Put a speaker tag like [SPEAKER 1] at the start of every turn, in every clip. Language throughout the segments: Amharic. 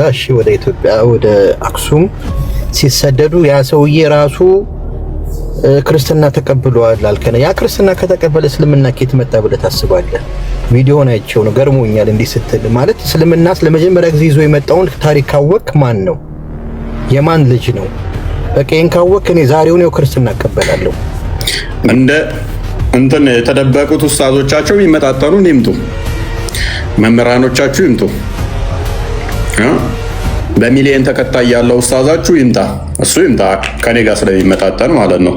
[SPEAKER 1] እሺ ወደ ኢትዮጵያ ወደ አክሱም ሲሰደዱ ያ ሰውዬ ራሱ ክርስትና ተቀብሏል አልከነ። ያ ክርስትና ከተቀበለ እስልምና ከየት መጣ ብለህ ታስባለህ? ቪዲዮውን አይቼው ነው ገርሞኛል። እንዲህ ስትል ማለት እስልምና ለመጀመሪያ ጊዜ ይዞ የመጣውን ታሪክ ካወቅ ማን ነው? የማን ልጅ ነው? በቀን ካወቅ እኔ ዛሬውን ነው ክርስትና እቀበላለሁ።
[SPEAKER 2] እንደ እንትን የተደበቁት ኡስታዞቻቸው የሚመጣጠኑ ይምጡ፣ መምህራኖቻችሁ ይምጡ፣ በሚሊየን ተከታይ ያለው ኡስታዛችሁ ይምጣ፣ እሱ ይምጣ ከኔ ጋር ስለሚመጣጠን ማለት ነው።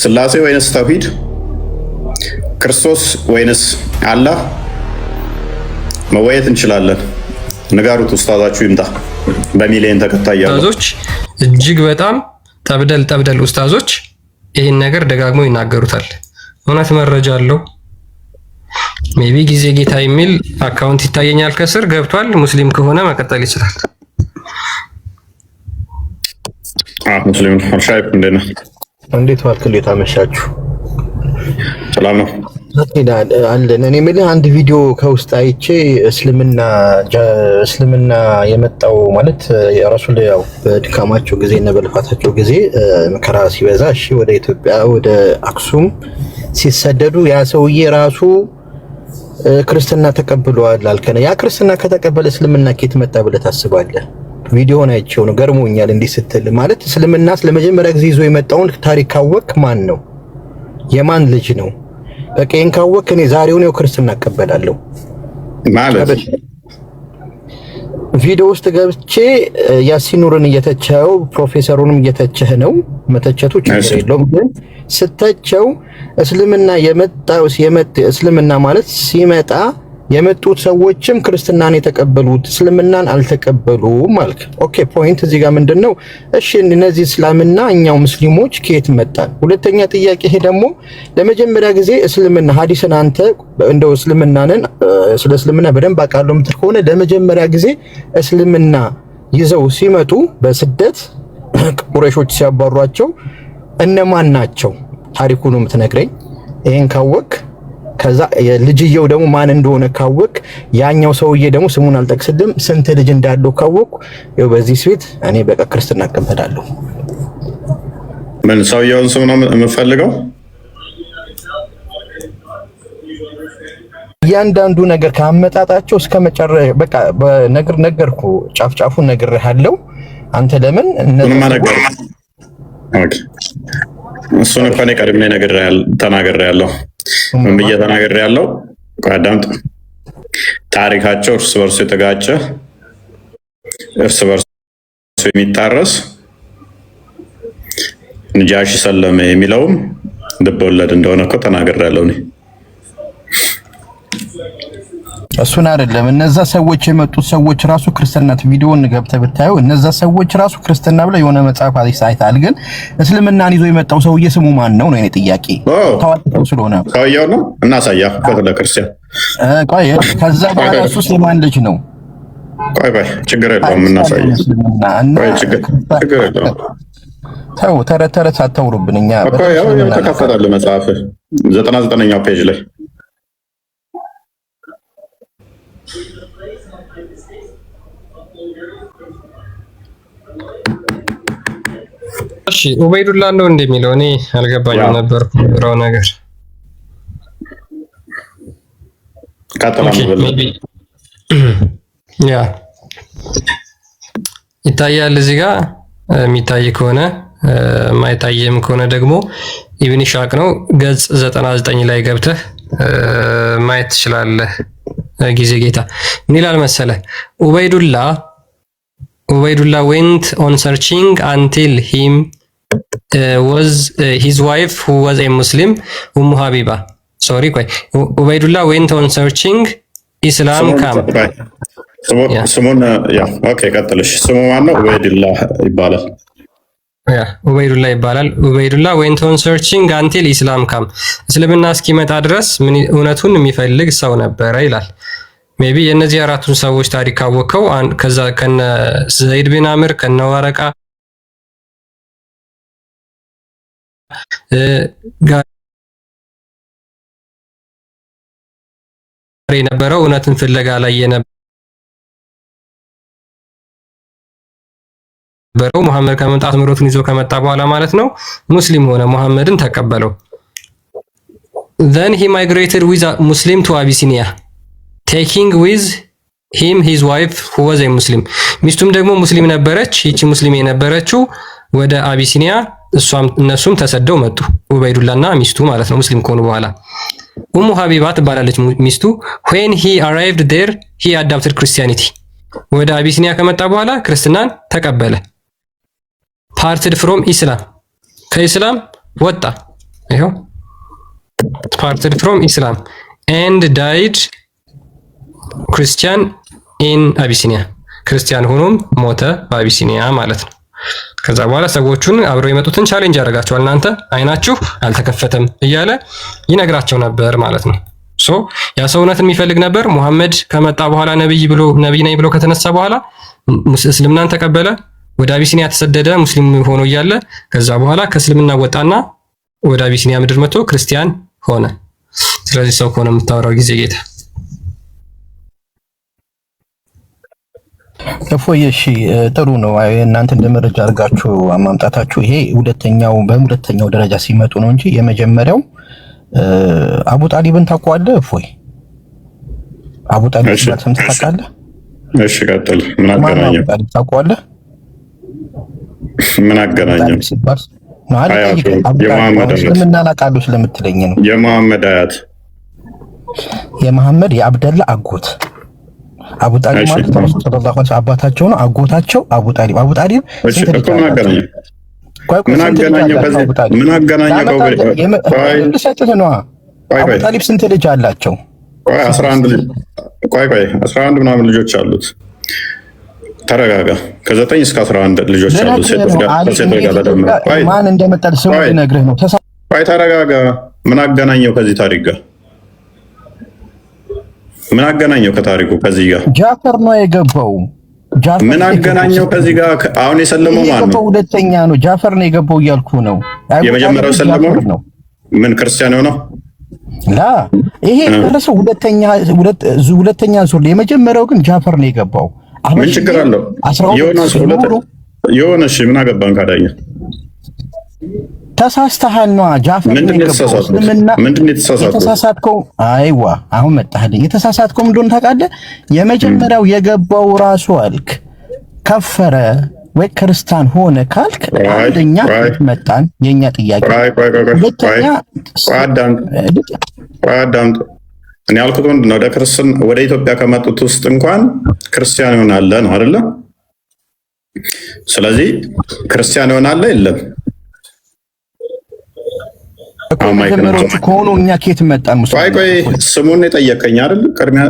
[SPEAKER 2] ስላሴ ወይንስ ተውሂድ? ክርስቶስ ወይንስ አላህ? መወየት እንችላለን። ንጋሩት፣ ኡስታዛችሁ ይምጣ፣ በሚሊየን ተከታይ ያለው
[SPEAKER 3] ኡስታዞች እጅግ በጣም ጠብደል ኡስታዞች ይህን ነገር ደጋግመው ይናገሩታል። እውነት መረጃ አለው። ሜቢ ጊዜ ጌታ የሚል አካውንት ይታየኛል ከስር ገብቷል። ሙስሊም ከሆነ መቀጠል ይችላል።
[SPEAKER 2] ሙስሊም ሻይፍ
[SPEAKER 1] እንዴት ዋልክ? እንዴት አመሻችሁ?
[SPEAKER 2] ሰላም ነው
[SPEAKER 1] አለን። እኔ የምልህ አንድ ቪዲዮ ከውስጥ አይቼ እስልምና የመጣው ማለት የራሱን ያው በድካማቸው ጊዜ እና በልፋታቸው ጊዜ መከራ ሲበዛ እሺ ወደ ኢትዮጵያ ወደ አክሱም ሲሰደዱ ያ ሰውዬ ራሱ ክርስትና ተቀብሏል አልከነ። ያ ክርስትና ከተቀበለ እስልምና ከየት መጣ ብለህ ታስባለህ? ቪዲዮውን አይቼው ነው ገርሞኛል። እንዲህ ስትል ማለት እስልምና ለመጀመሪያ ጊዜ ይዞ የመጣውን ታሪክ ካወቅ ማን ነው? የማን ልጅ ነው? በቀን ካወቅ እኔ ዛሬውን ነው ክርስትና እቀበላለሁ
[SPEAKER 2] ማለት
[SPEAKER 1] ቪዲዮ ውስጥ ገብቼ ያሲኑርን እየተቸው ፕሮፌሰሩንም እየተቸህ ነው። መተቸቱ ችግር የለውም፣ ግን ስተቸው እስልምና እስልምና ማለት ሲመጣ የመጡት ሰዎችም ክርስትናን የተቀበሉት እስልምናን አልተቀበሉም ማለት። ኦኬ ፖይንት እዚህ ጋር ምንድነው? እሺ እነዚህ እስላምና እኛው ሙስሊሞች ከየት መጣን? ሁለተኛ ጥያቄ ይሄ ደግሞ ለመጀመሪያ ጊዜ እስልምና ሐዲስን አንተ እንደው እስልምናንን ስለ እስልምና በደንብ አውቃለሁ የምትል ከሆነ ለመጀመሪያ ጊዜ እስልምና ይዘው ሲመጡ በስደት ቁረይሾች ሲያባሯቸው እነማን ናቸው? ታሪኩን የምትነግረኝ ይሄን ካወቅ ከዛ ልጅየው ደግሞ ማን እንደሆነ ካወቅ ያኛው ሰውዬ ደግሞ ስሙን አልጠቅስልም ስንት ልጅ እንዳለው ካወቅ ያው በዚህ ስዊት እኔ በቃ ክርስትና እቀበላለሁ።
[SPEAKER 2] ምን ሰውየውን ስም ነው የምፈልገው?
[SPEAKER 1] እያንዳንዱ ነገር ካመጣጣቸው እስከ መጨረሻ በቃ ነገርኩ፣ ጫፍጫፉን ነግሬሃለሁ። አንተ ለምን
[SPEAKER 2] ምንም ነገር ኦኬ እሱን እኮ እኔ ቀድሜ ተናግሬያለሁ። ምን ብዬ ተናግሬያለሁ? አዳምጥ። ታሪካቸው እርስ በርሱ የተጋጨ እርስ በርሱ የሚጣረስ ነጃሺ ሰለመ የሚለውም ልቦለድ እንደሆነ እኮ ተናግሬያለሁ እኔ።
[SPEAKER 1] እሱን አይደለም እነዛ ሰዎች የመጡት ሰዎች ራሱ ክርስትናት ቪዲዮውን ገብተህ ብታየው እነዛ ሰዎች ራሱ ክርስትና ብለው የሆነ መጽሐፍ አይተሃል። ግን እስልምናን ይዞ የመጣው ሰውዬ ስሙ ማን ነው ነው የኔ ጥያቄ። ታዋቂው ስለሆነ
[SPEAKER 2] ሰውዬው ነው እናሳያ ከተለ ክርስቲያን
[SPEAKER 1] ቆይ ከዛ በኋላ እሱስ የማን ልጅ ነው?
[SPEAKER 2] ቆይ ችግር የለውም እናሳያ። ቆይ ችግር የለውም።
[SPEAKER 1] ተው ተረት አታውሩብን። እኛ
[SPEAKER 2] እኮ ያው ተከፈታለ መጽሐፍ 99ኛው ፔጅ ላይ
[SPEAKER 3] እሺ ኡበይዱላ ነው እንደሚለው እኔ አልገባኝም ነበር ብራው ነገር ያ ይታያል እዚህ ጋር የሚታይ ከሆነ ማይታየም ከሆነ ደግሞ ኢብን ኢሻቅ ነው ገጽ 99 ላይ ገብተህ ማየት ትችላለህ። ጊዜ ጌታ ምን ይላል መሰለ? ኡበይዱላ went on searching until him was his wife who was a Muslim Habiba. Sorry ቆይ ኡበይዱላ went on searching Islam camp
[SPEAKER 2] ስሙን ያ ኦኬ ቀጥልሽ። ስሙ ማን ነው? ኡበይዱላ ይባላል።
[SPEAKER 3] ያ ኡበይዱላ ይባላል። ኡበይዱላ went on searching until Islam camp እስልምና እስኪመጣ ድረስ ምን እውነቱን የሚፈልግ ሰው ነበረ ይላል። ሜቢ የነዚህ አራቱን ሰዎች ታሪክ ካወቀው ከዛ ከነ ዘይድ ቢን አምር ከነ ወረቃ የነበረው እውነትን ፍለጋ ላይ የነበረው መሐመድ ከመምጣት ምሮቱን ይዞ ከመጣ በኋላ ማለት ነው ሙስሊም ሆነ፣ መሐመድን ተቀበለው። then he migrated with a Muslim to Abyssinia taking with him his wife who was a Muslim ሚስቱም ደግሞ ሙስሊም ነበረች። ይቺ ሙስሊም የነበረችው ወደ አቢሲኒያ እነሱም ተሰደው መጡ። ኡበይዱላና ሚስቱ ማለት ነው ሙስሊም ከሆኑ በኋላ። ኡሙ ሀቢባ ትባላለች ሚስቱ። when he arrived there he adopted Christianity ወደ አቢሲኒያ ከመጣ በኋላ ክርስትናን ተቀበለ። parted from Islam ከኢስላም ወጣ። ይሄው parted from Islam and died Christian in Abyssinia ክርስቲያን ሆኖም ሞተ በአቢሲኒያ ማለት ነው። ከዛ በኋላ ሰዎቹን አብረው የመጡትን ቻሌንጅ ያደርጋቸዋል። እናንተ አይናችሁ አልተከፈተም እያለ ይነግራቸው ነበር ማለት ነው። ሶ ያ ሰው እውነትን የሚፈልግ ነበር። ሙሐመድ ከመጣ በኋላ ነብይ ነኝ ብሎ ከተነሳ በኋላ እስልምናን ተቀበለ፣ ወደ አቢሲኒያ ተሰደደ ሙስሊም ሆኖ እያለ። ከዛ በኋላ ከእስልምና ወጣና ወደ አቢሲኒያ ምድር መጥቶ ክርስቲያን ሆነ። ስለዚህ ሰው ከሆነ የምታወራው ጊዜ ጌታ
[SPEAKER 1] እፎይ እሺ፣ ጥሩ ነው። እናንተ እንደ መረጃ አድርጋችሁ ማምጣታችሁ ይሄ በሁለተኛው ደረጃ ሲመጡ ነው እንጂ የመጀመሪያው አቡ ጣሊብን ታውቀዋለህ? እፎይ አቡ ጣሊብ ሰምተህ ታውቃለህ?
[SPEAKER 2] እሺ ቀጥል። ምን አገናኘው?
[SPEAKER 1] ታውቀዋለህ?
[SPEAKER 2] ምን አገናኘው?
[SPEAKER 1] እስልምና አውቃለሁ ስለምትለኝ ነው።
[SPEAKER 2] የመሐመድ አያት
[SPEAKER 1] የመሐመድ የአብደላ አጎት አቡ ጣሊብ ማለት ተረሱ ተደላሁ አባታቸው ነው። አጎታቸው አቡ ጣሊብ ምን አገናኘው? ምን አገናኘው? አቡ ጣሊብ ስንት ልጅ አላቸው? 11 ምናምን ልጆች አሉት። ተረጋጋ። ከ9 እስከ 11 ልጆች አሉት። ሴቶች ጋር ማን እንደመጣ ስሙ ልነግርህ ነው። ተረጋጋ። ምን አገናኘው ከዚህ ታሪክ ጋር? ምን አገናኘው ከታሪኩ ከዚህ ጋር? ጃፈር ነው የገባው። ምን አገናኘው ከዚህ ጋር? አሁን የሰለመው ማን ነው? ሁለተኛ ነው። ጃፈር ነው የገባው እያልኩ ነው። የመጀመሪያው ሰለመው ነው። ምን ክርስቲያን ነው? ላ ይሄ ለሰው ሁለተኛ ዙር። የመጀመሪያው ግን ጃፈር ነው የገባው። ምን ችግር አለው? የሆነሽ ምን አገባን ካዳኛ? ተሳስተሃል ነው ጃፈር ነው የገባው። ምንድን ነው የተሳሳትከው? አይዋ አሁን መጣህልኝ። የተሳሳትከው ምንድን ነው ታውቃለህ? የመጀመሪያው የገባው ራሱ አልክ ከፈረ ወይ ክርስቲያን ሆነ ካልክ አንደኛ መጣን የኛ ጥያቄ። ሁለተኛ አዳምጥ። እኔ ያልኩት ምንድን ነው ወደ ኢትዮጵያ ከመጡት ውስጥ እንኳን ክርስቲያን ይሆናል ነው አይደለ? ስለዚህ ክርስቲያን ይሆናል የለም ከሆኑ እኛ ኬት መጣን? ቆይ ስሙን የጠየቀኝ አይደል? ቅድሚያ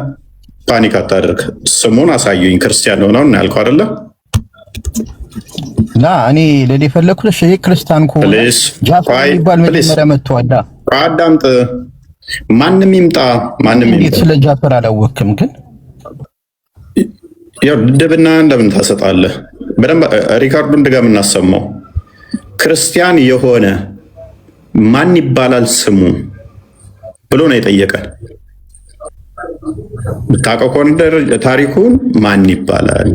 [SPEAKER 1] ፓኒክ አታድርግ። ስሙን አሳዩኝ። ክርስቲያን ሆነው እና ያልከው አይደለ? ላ እኔ ለሌ ፈለኩት ክርስቲያን ከሆነ ጃፈር ይባል መጀመሪያ መጥቷል። አዳምጥ። ማንም ይምጣ ስለ ጃፈር አላወቅም። ግን ያው ድብና እንደምን ታሰጣለህ? በደንብ ሪካርዱን ድጋም እናሰማው። ክርስቲያን የሆነ ማን ይባላል ስሙ ብሎ ነው የጠየቀን። ብታውቀው ከሆነ ታሪኩን ማን ይባላል?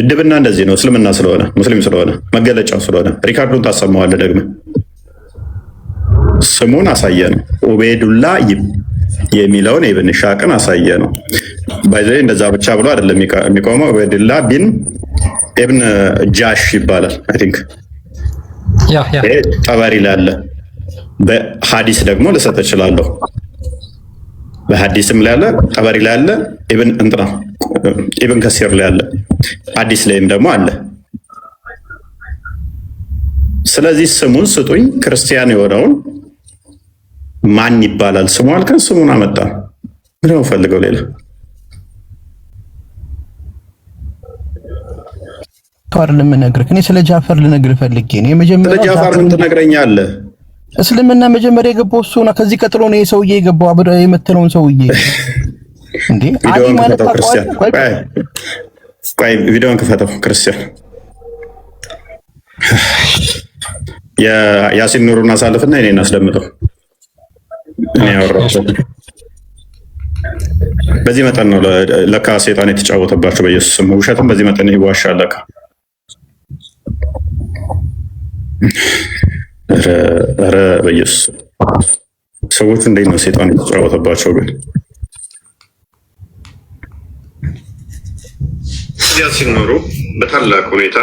[SPEAKER 1] ድብና እንደዚህ ነው። እስልምና ስለሆነ ሙስሊም ስለሆነ መገለጫው ስለሆነ ሪካርዱን ታሰማዋለህ። ደግሞ ስሙን አሳየ ነው። ኡበይዱላ የሚለውን ኢብን ሻቅን አሳየ ነው። ባይዘይ እንደዛ ብቻ ብሎ አይደለም የሚቆመው። ኡበይዱላ ቢን ኢብን ጃሽ ይባላል። አይ ቲንክ ጠበሪ ላለ በሐዲስ ደግሞ ልሰጥ እችላለሁ። በሐዲስም ላይ አለ፣ ጠበሪ ላይ አለ፣ ኢብን ከሲር ላይ አለ፣ ሐዲስ ላይም ደግሞ አለ። ስለዚህ ስሙን ስጡኝ። ክርስቲያን የሆነውን ማን ይባላል ስሙ አልከን፣ ስሙን አመጣ። ምን ነው ፈልገው ሌላ ታር ለምነግርህ እኔ ስለ ጃፈር ልነግርህ ፈልጌ ነው። የመጀመሪያው ስለ ጃፈር ምን ትነግረኛለህ? እስልምና መጀመሪያ የገባው እሱ ነው። ከዚህ ቀጥሎ ነው የሰውዬ የገባው አብረ የምትለውን ሰውዬ እንዴ አዲ ማለት ክርስቲያን። ቆይ ቪዲዮን ክፈተው ክርስቲያን። ያሲን ኑሩን አሳልፍና እኔን አስደምጠው። እኔ ያወራሁት
[SPEAKER 2] በዚህ መጠን ነው ለካ ሰይጣን የተጫወተባቸው በኢየሱስ ስም። ውሸትም በዚህ መጠን ይዋሻል ለካ። ኧረ በኢየሱስ ሰዎቹ እንዴት ነው ሰይጣን የተጫወተባቸው ግን? ያሲን ኑሩ በታላቅ ሁኔታ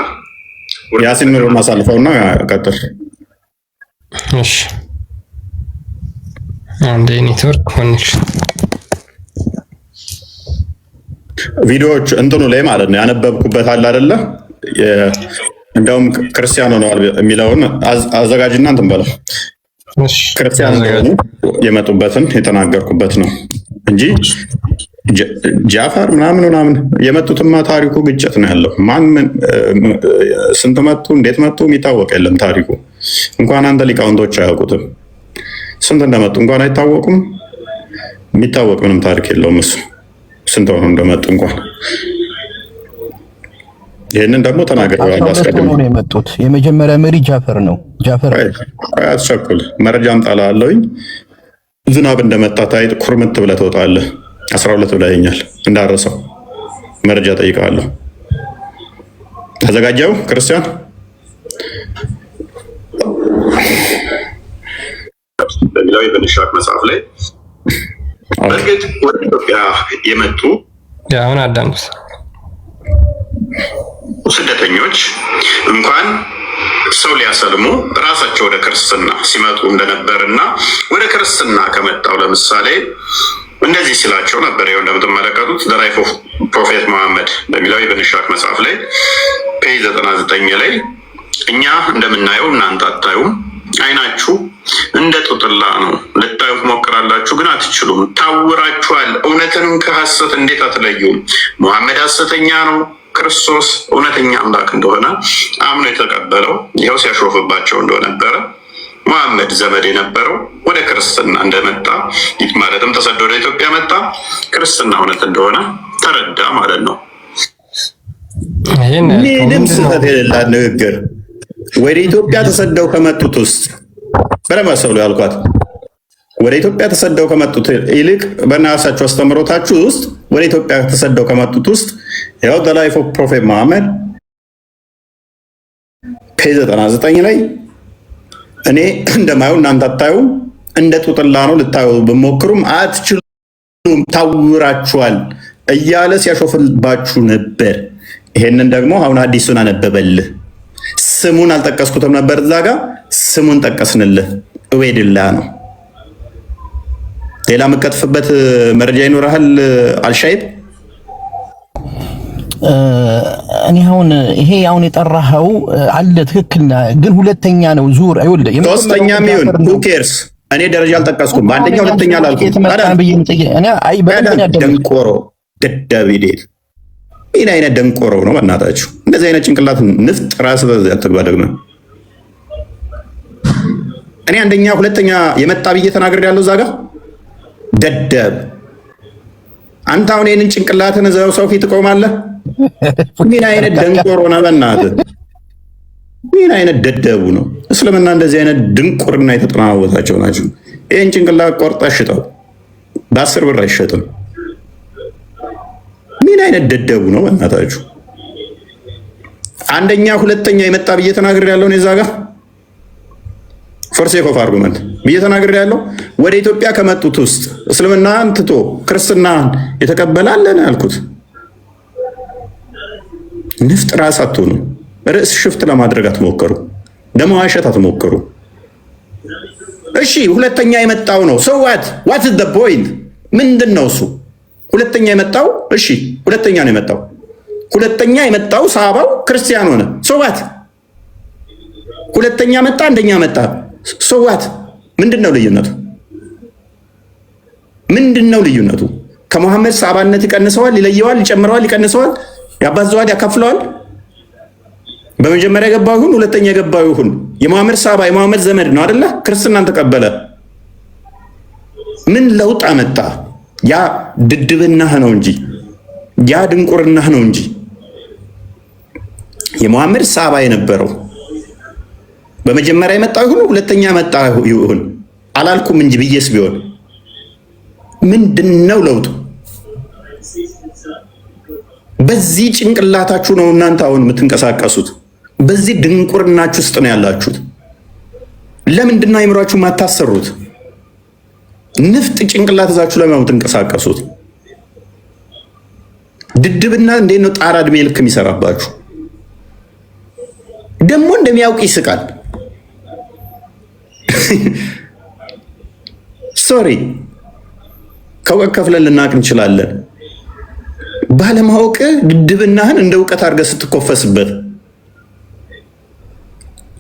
[SPEAKER 2] ያሲን ኑሩ ማሳልፈውና ቀጥል።
[SPEAKER 3] እሺ አንዴ ኔትወርክ ኮኔክሽን
[SPEAKER 2] ቪዲዮዎች እንትኑ ላይ ማለት ነው ያነበብኩበት አለ አይደለ? እንደውም ክርስቲያን ሆነዋል የሚለውን አዘጋጅና እንትን በለው። ክርስቲያን እንደሆኑ የመጡበትን የተናገርኩበት ነው እንጂ ጃፋር ምናምን የመጡትማ ታሪኩ ግጭት ነው ያለው። ማን ስንት መጡ እንዴት መጡ የሚታወቅ የለም ታሪኩ። እንኳን አንተ ሊቃውንቶች አያውቁትም። ስንት እንደመጡ እንኳን አይታወቁም። የሚታወቅ ምንም ታሪክ የለውም እሱ ስንት ሆነው እንደመጡ እንኳን። ይህንን ደግሞ ተናግረዋል አስቀድሞ
[SPEAKER 1] ነው የመጡት። የመጀመሪያ መሪ ጃፈር ነው። ጃፈር
[SPEAKER 2] አትቸኩል፣ መረጃም ጣላለሁኝ። ዝናብ እንደመጣ ታይት ኩርምት ብለህ ትወጣለህ። 12 ብለኸኛል እንዳረሰው መረጃ ጠይቃለሁ። ተዘጋጀው ክርስቲያን በሚለው የበንሻክ መጽሐፍ ላይ በእርግጥ ወደ ኢትዮጵያ የመጡ
[SPEAKER 3] አሁን አዳምጥ
[SPEAKER 2] ስደተኞች እንኳን ሰው ሊያሰልሙ ራሳቸው ወደ ክርስትና ሲመጡ እንደነበርና ወደ ክርስትና ከመጣው ለምሳሌ እንደዚህ ሲላቸው ነበር። ይኸው እንደምትመለከቱት ዘ ላይፍ ኦፍ ፕሮፌት መሐመድ በሚለው የበንሻክ መጽሐፍ ላይ ፔጅ 99 ላይ እኛ እንደምናየው እናንተ አታዩም፣ አይናችሁ እንደ ጡጥላ ነው፣ ልታዩ ትሞክራላችሁ ግን አትችሉም፣ ታውራችኋል፣ እውነትንም ከሐሰት እንዴት አትለዩም? መሐመድ ሐሰተኛ ነው፣ ክርስቶስ እውነተኛ አምላክ እንደሆነ አምኖ የተቀበለው ይኸው ሲያሾፍባቸው እንደነበረ መሐመድ ዘመድ የነበረው ወደ ክርስትና እንደመጣ ማለትም ተሰዶ ወደ ኢትዮጵያ መጣ፣ ክርስትና እውነት እንደሆነ ተረዳ ማለት ነው። ምንም ስህተት የሌላት ንግግር። ወደ ኢትዮጵያ ተሰደው ከመጡት ውስጥ በለማሰሉ ያልኳት ወደ ኢትዮጵያ ተሰደው ከመጡት ይልቅ በእናሳቸው አስተምሮታችሁ ውስጥ ወደ ኢትዮጵያ ተሰደው ከመጡት ውስጥ ያው ዘ ላይፍ ኦፍ ፕሮፌት መሐመድ ፔጅ 99 ላይ እኔ እንደማየው እናንተ አታዩም፣ እንደ ጡጥላ ነው፣ ልታዩ ብሞክሩም አትችሉም፣ ታውራችኋል እያለ ሲያሾፍባችሁ ነበር። ይሄንን ደግሞ አሁን አዲሱን አነበበልህ። ስሙን አልጠቀስኩትም ነበር እዛ ጋር፣ ስሙን ጠቀስንልህ። ኡበይድላህ ነው። ሌላ የምትቀጥፍበት መረጃ ይኖርሃል አልሻይብ?
[SPEAKER 1] እኔ አሁን ይሄ አሁን የጠራኸው አለ ትክክል፣ ግን ሁለተኛ ነው ዙር አይወልደ
[SPEAKER 2] ሶስተኛ ሚሆን who cares? እኔ ደረጃ አልጠቀስኩም። በአንደኛ ሁለተኛ አላልኩም። ደንቆሮ ደደቢዴት ምን አይነት ደንቆሮ ነው በእናታችሁ? እንደዚህ አይነት ጭንቅላት ንፍጥ ራስ በዚህ አትግባ። ደግሞ እኔ አንደኛ ሁለተኛ የመጣ ብዬ ተናግሬያለሁ እዛ ጋር ደደብ። አንተ አሁን ይሄንን ጭንቅላትን እዛው ሰው ፊት ትቆማለህ? ምን አይነት ደንቆሮ ነው በእናትህ? ምን አይነት ደደቡ ነው? እስልምና እንደዚህ አይነት ድንቁርና የተጠናወታቸው ናቸው። ይሄን ጭንቅላት ቆርጠህ ሽጠው፣ በ10 ብር አይሸጥም። ምን አይነት ደደቡ ነው በእናታችሁ? አንደኛ ሁለተኛ የመጣ ብዬ ተናግሬያለሁ እዛ ጋር ፎር ሴክ ኦፍ አርጉመንት ብዬ ተናግሬያለሁ። ወደ ኢትዮጵያ ከመጡት ውስጥ እስልምናን ትቶ ክርስትናን የተቀበላለን ያልኩት ንፍጥ ራስ አትሆኑ። ርዕስ ሽፍት ለማድረግ አትሞክሩ፣ ለመዋሸት አትሞክሩ። እሺ ሁለተኛ የመጣው ነው ሰው ዋት ኢዝ ዘ ፖይንት? ምንድን ነው እሱ? ሁለተኛ የመጣው እሺ፣ ሁለተኛ ነው የመጣው። ሁለተኛ የመጣው ሰሃባው ክርስቲያን ሆነ ሰዋት። ሁለተኛ መጣ፣ አንደኛ መጣ ሰዋት። ምንድነው ልዩነቱ? ምንድነው ልዩነቱ? ከመሐመድ ሰሃባነት ይቀንሰዋል፣ ይለየዋል፣ ይጨምረዋል፣ ይቀንሰዋል፣ ያባዘዋል፣ ያካፍለዋል። በመጀመሪያ የገባው ይሁን ሁለተኛ የገባው ይሁን የመሐመድ ሰሃባ የመሐመድ ዘመድ ነው አይደለ? ክርስትናን ተቀበለ። ምን ለውጥ አመጣ? ያ ድድብናህ ነው እንጂ ያ ድንቁርናህ ነው እንጂ የመሐመድ ሰሃባ የነበረው በመጀመሪያ የመጣው ይሁን ሁለተኛ መጣ ይሁን አላልኩም እንጂ ብዬስ ቢሆን ምንድነው ለውጡ? በዚህ ጭንቅላታችሁ ነው እናንተ አሁን የምትንቀሳቀሱት። በዚህ ድንቁርናችሁ ውስጥ ነው ያላችሁት። ለምንድን ነው አይምሯችሁ ማታሰሩት? ንፍጥ ጭንቅላት ይዛችሁ ለምን የምትንቀሳቀሱት? ድድብና እንዴት ነው ጣራ እድሜ ልክ የሚሰራባችሁ? ደግሞ እንደሚያውቅ ይስቃል። ሶሪ ከእውቀት ከፍለን ልናቅ እንችላለን። ባለማወቅ ድድብናህን እንደ እውቀት አድርገህ ስትኮፈስበት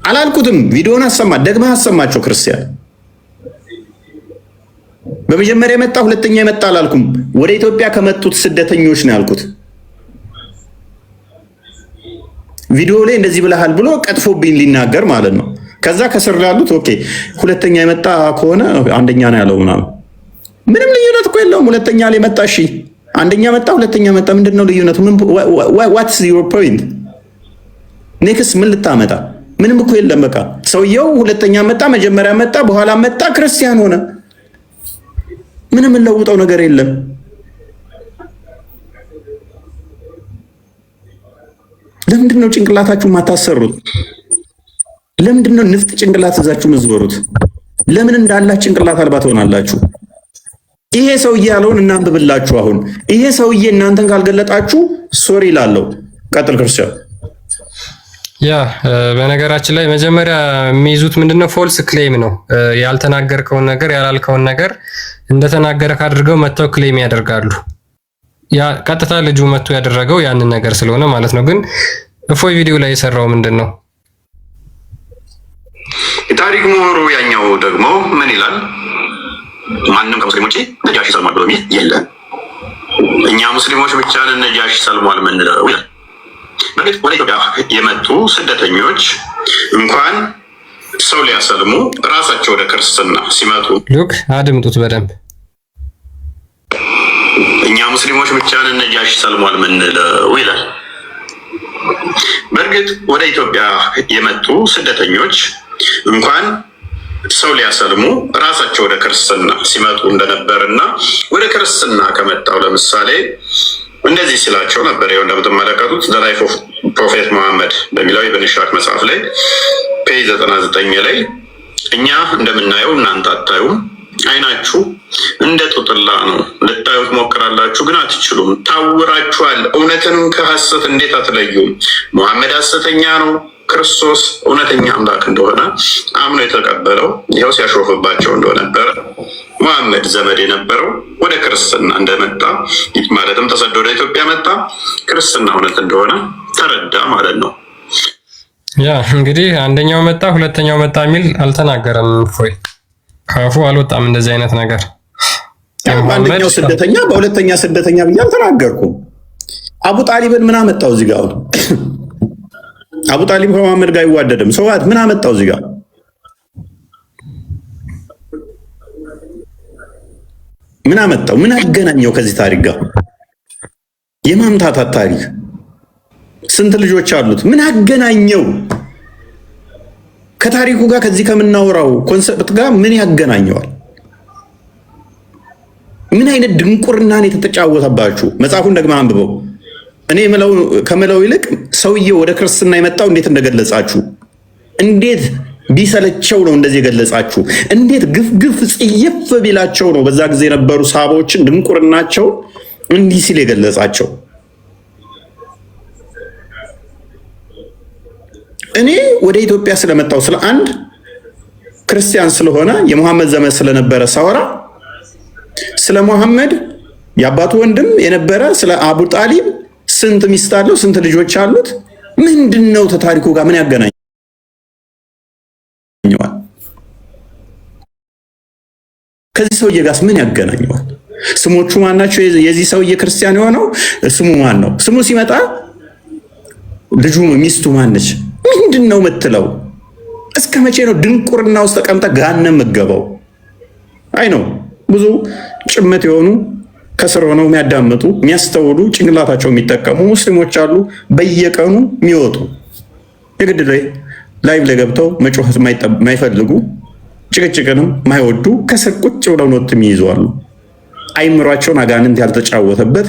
[SPEAKER 2] አላልኩትም። ቪዲዮን አሰማ ደግመህ አሰማቸው። ክርስቲያን በመጀመሪያ የመጣ ሁለተኛ የመጣ አላልኩም። ወደ ኢትዮጵያ ከመጡት ስደተኞች ነው ያልኩት። ቪዲዮ ላይ እንደዚህ ብለሃል ብሎ ቀጥፎብኝ ሊናገር ማለት ነው። ከዛ ከስር ላሉት ኦኬ ሁለተኛ የመጣ ከሆነ አንደኛ ነው ያለው ምናምን፣ ምንም ልዩነት እኮ የለውም። ሁለተኛ ላይ መጣ፣ እሺ አንደኛ መጣ፣ ሁለተኛ መጣ፣ ምንድነው ልዩነቱ? ዋትስ ዩር ፖይንት? ኔክስት ምን ልታመጣ? ምንም እኮ የለም። በቃ ሰውየው ሁለተኛ መጣ፣ መጀመሪያ መጣ፣ በኋላ መጣ፣ ክርስቲያን ሆነ። ምንም እንለውጠው ነገር የለም። ለምንድን ነው ጭንቅላታችሁ ማታሰሩት? ለምንድን ነው ንፍጥ ጭንቅላት ይዛችሁ ምዝበሩት? ለምን እንዳላችሁ ጭንቅላት አልባ ትሆናላችሁ? ይሄ ሰውዬ ያለውን እናንብብላችሁ። አሁን ይሄ ሰውዬ እናንተን ካልገለጣችሁ ሶሪ ላለው ቀጥል ክርስቲያን።
[SPEAKER 3] ያ በነገራችን ላይ መጀመሪያ የሚይዙት ምንድነው ፎልስ ክሌም ነው። ያልተናገርከውን ነገር ያላልከውን ነገር እንደተናገረ ካድርገው መተው ክሌም ያደርጋሉ። ያ ቀጥታ ልጁ መጥቶ ያደረገው ያንን ነገር ስለሆነ ማለት ነው። ግን እፎይ ቪዲዮ ላይ የሰራው ምንድነው?
[SPEAKER 2] የታሪክ ምሁሩ ያኛው ደግሞ ምን ይላል? ማንም ከሙስሊሞች ነጃሺ ሰልሟል ብሎ የሚል የለም። እኛ ሙስሊሞች ብቻ ነን ነጃሺ ሰልሟል ምንለው ይላል። በእርግጥ ወደ ኢትዮጵያ የመጡ ስደተኞች እንኳን ሰው ሊያሰልሙ ራሳቸው ወደ ክርስትና ሲመጡ
[SPEAKER 3] ሉክ አድምጡት በደንብ።
[SPEAKER 2] እኛ ሙስሊሞች ብቻ ነን ነጃሺ ሰልሟል ምንለው ይላል። በእርግጥ ወደ ኢትዮጵያ የመጡ ስደተኞች እንኳን ሰው ሊያሰልሙ ራሳቸው ወደ ክርስትና ሲመጡ እንደነበርና ወደ ክርስትና ከመጣው ለምሳሌ እንደዚህ ሲላቸው ነበር። ይኸው እንደምትመለከቱት ዘ ላይፍ ኦፍ ፕሮፌት መሐመድ በሚለው የኢብን ኢስሐቅ መጽሐፍ ላይ ፔጅ 99 ላይ እኛ እንደምናየው እናንተ አታዩም፣ አይናችሁ እንደ ጡጥላ ነው፣ ልታዩት ሞክራላችሁ ግን አትችሉም፣ ታውራችኋል፣ እውነትን ከሐሰት እንዴት አትለዩም? መሐመድ ሐሰተኛ ነው፣ ክርስቶስ እውነተኛ አምላክ እንደሆነ አምኖ የተቀበለው ይኸው ሲያሾፍባቸው እንደነበረ መሐመድ ዘመድ የነበረው ወደ ክርስትና እንደመጣ ማለትም ተሰዶ ወደ ኢትዮጵያ መጣ፣ ክርስትና እውነት እንደሆነ ተረዳ ማለት ነው።
[SPEAKER 3] ያ እንግዲህ አንደኛው መጣ ሁለተኛው መጣ የሚል አልተናገረም። እፎይ ካፉ አልወጣም እንደዚህ አይነት ነገር።
[SPEAKER 2] አንደኛው ስደተኛ በሁለተኛ ስደተኛ ብዬ አልተናገርኩም። አቡ ጣሊብን ምን አመጣው እዚህ ጋር? አቡ ጣሊብ ከመሐመድ ጋር አይዋደድም። ሰዋት ምን አመጣው እዚህ ጋር? ምን አመጣው? ምን አገናኘው ከዚህ ታሪክ ጋር? የማምታታት ታሪክ ስንት ልጆች አሉት? ምን አገናኘው ከታሪኩ ጋር? ከዚህ ከምናወራው ኮንሰፕት ጋር ምን ያገናኘዋል? ምን አይነት ድንቁርናን የተጫወተባችሁ? መጽሐፉን ደግመህ አንብበው። እኔ ከምለው ይልቅ ሰውዬው ወደ ክርስትና የመጣው እንዴት እንደገለጻችሁ፣ እንዴት ቢሰለቸው ነው እንደዚህ የገለጻችሁ፣ እንዴት ግፍ ጽይፍ ቢላቸው ነው በዛ ጊዜ የነበሩ ሳቦችን ድንቁርናቸው እንዲህ ሲል የገለጻቸው። እኔ ወደ ኢትዮጵያ ስለመጣው ስለ አንድ ክርስቲያን ስለሆነ የሙሐመድ ዘመን ስለነበረ ሳወራ ስለ ሙሐመድ የአባቱ ወንድም የነበረ ስለ አቡ ጣሊብ ስንት ሚስት አለው፣ ስንት ልጆች አሉት፣ ምንድነው ታሪኩ ጋር ምን ያገናኘዋል? ከዚህ ሰውዬ ጋር ምን ያገናኘዋል? ስሞቹ ማናቸው? የዚህ ሰውዬ ክርስቲያን የሆነው ስሙ ማን ነው? ስሙ ሲመጣ ልጁ ሚስቱ ማነች? ምንድነው የምትለው? እስከ መቼ ነው ድንቁርና ውስጥ ተቀምጠ ገሃነም የምትገባው? አይ ነው ብዙ ጭምት የሆኑ ከስር ሆነው የሚያዳምጡ የሚያስተውሉ ጭንቅላታቸው የሚጠቀሙ ሙስሊሞች አሉ። በየቀኑ የሚወጡ የግድ ላይቭ ላይ ገብተው መጮህ የማይፈልጉ ጭቅጭቅንም ማይወዱ ከስር ቁጭ ብለው ኖት የሚይዙ አሉ። አይምሯቸውን አጋንንት ያልተጫወተበት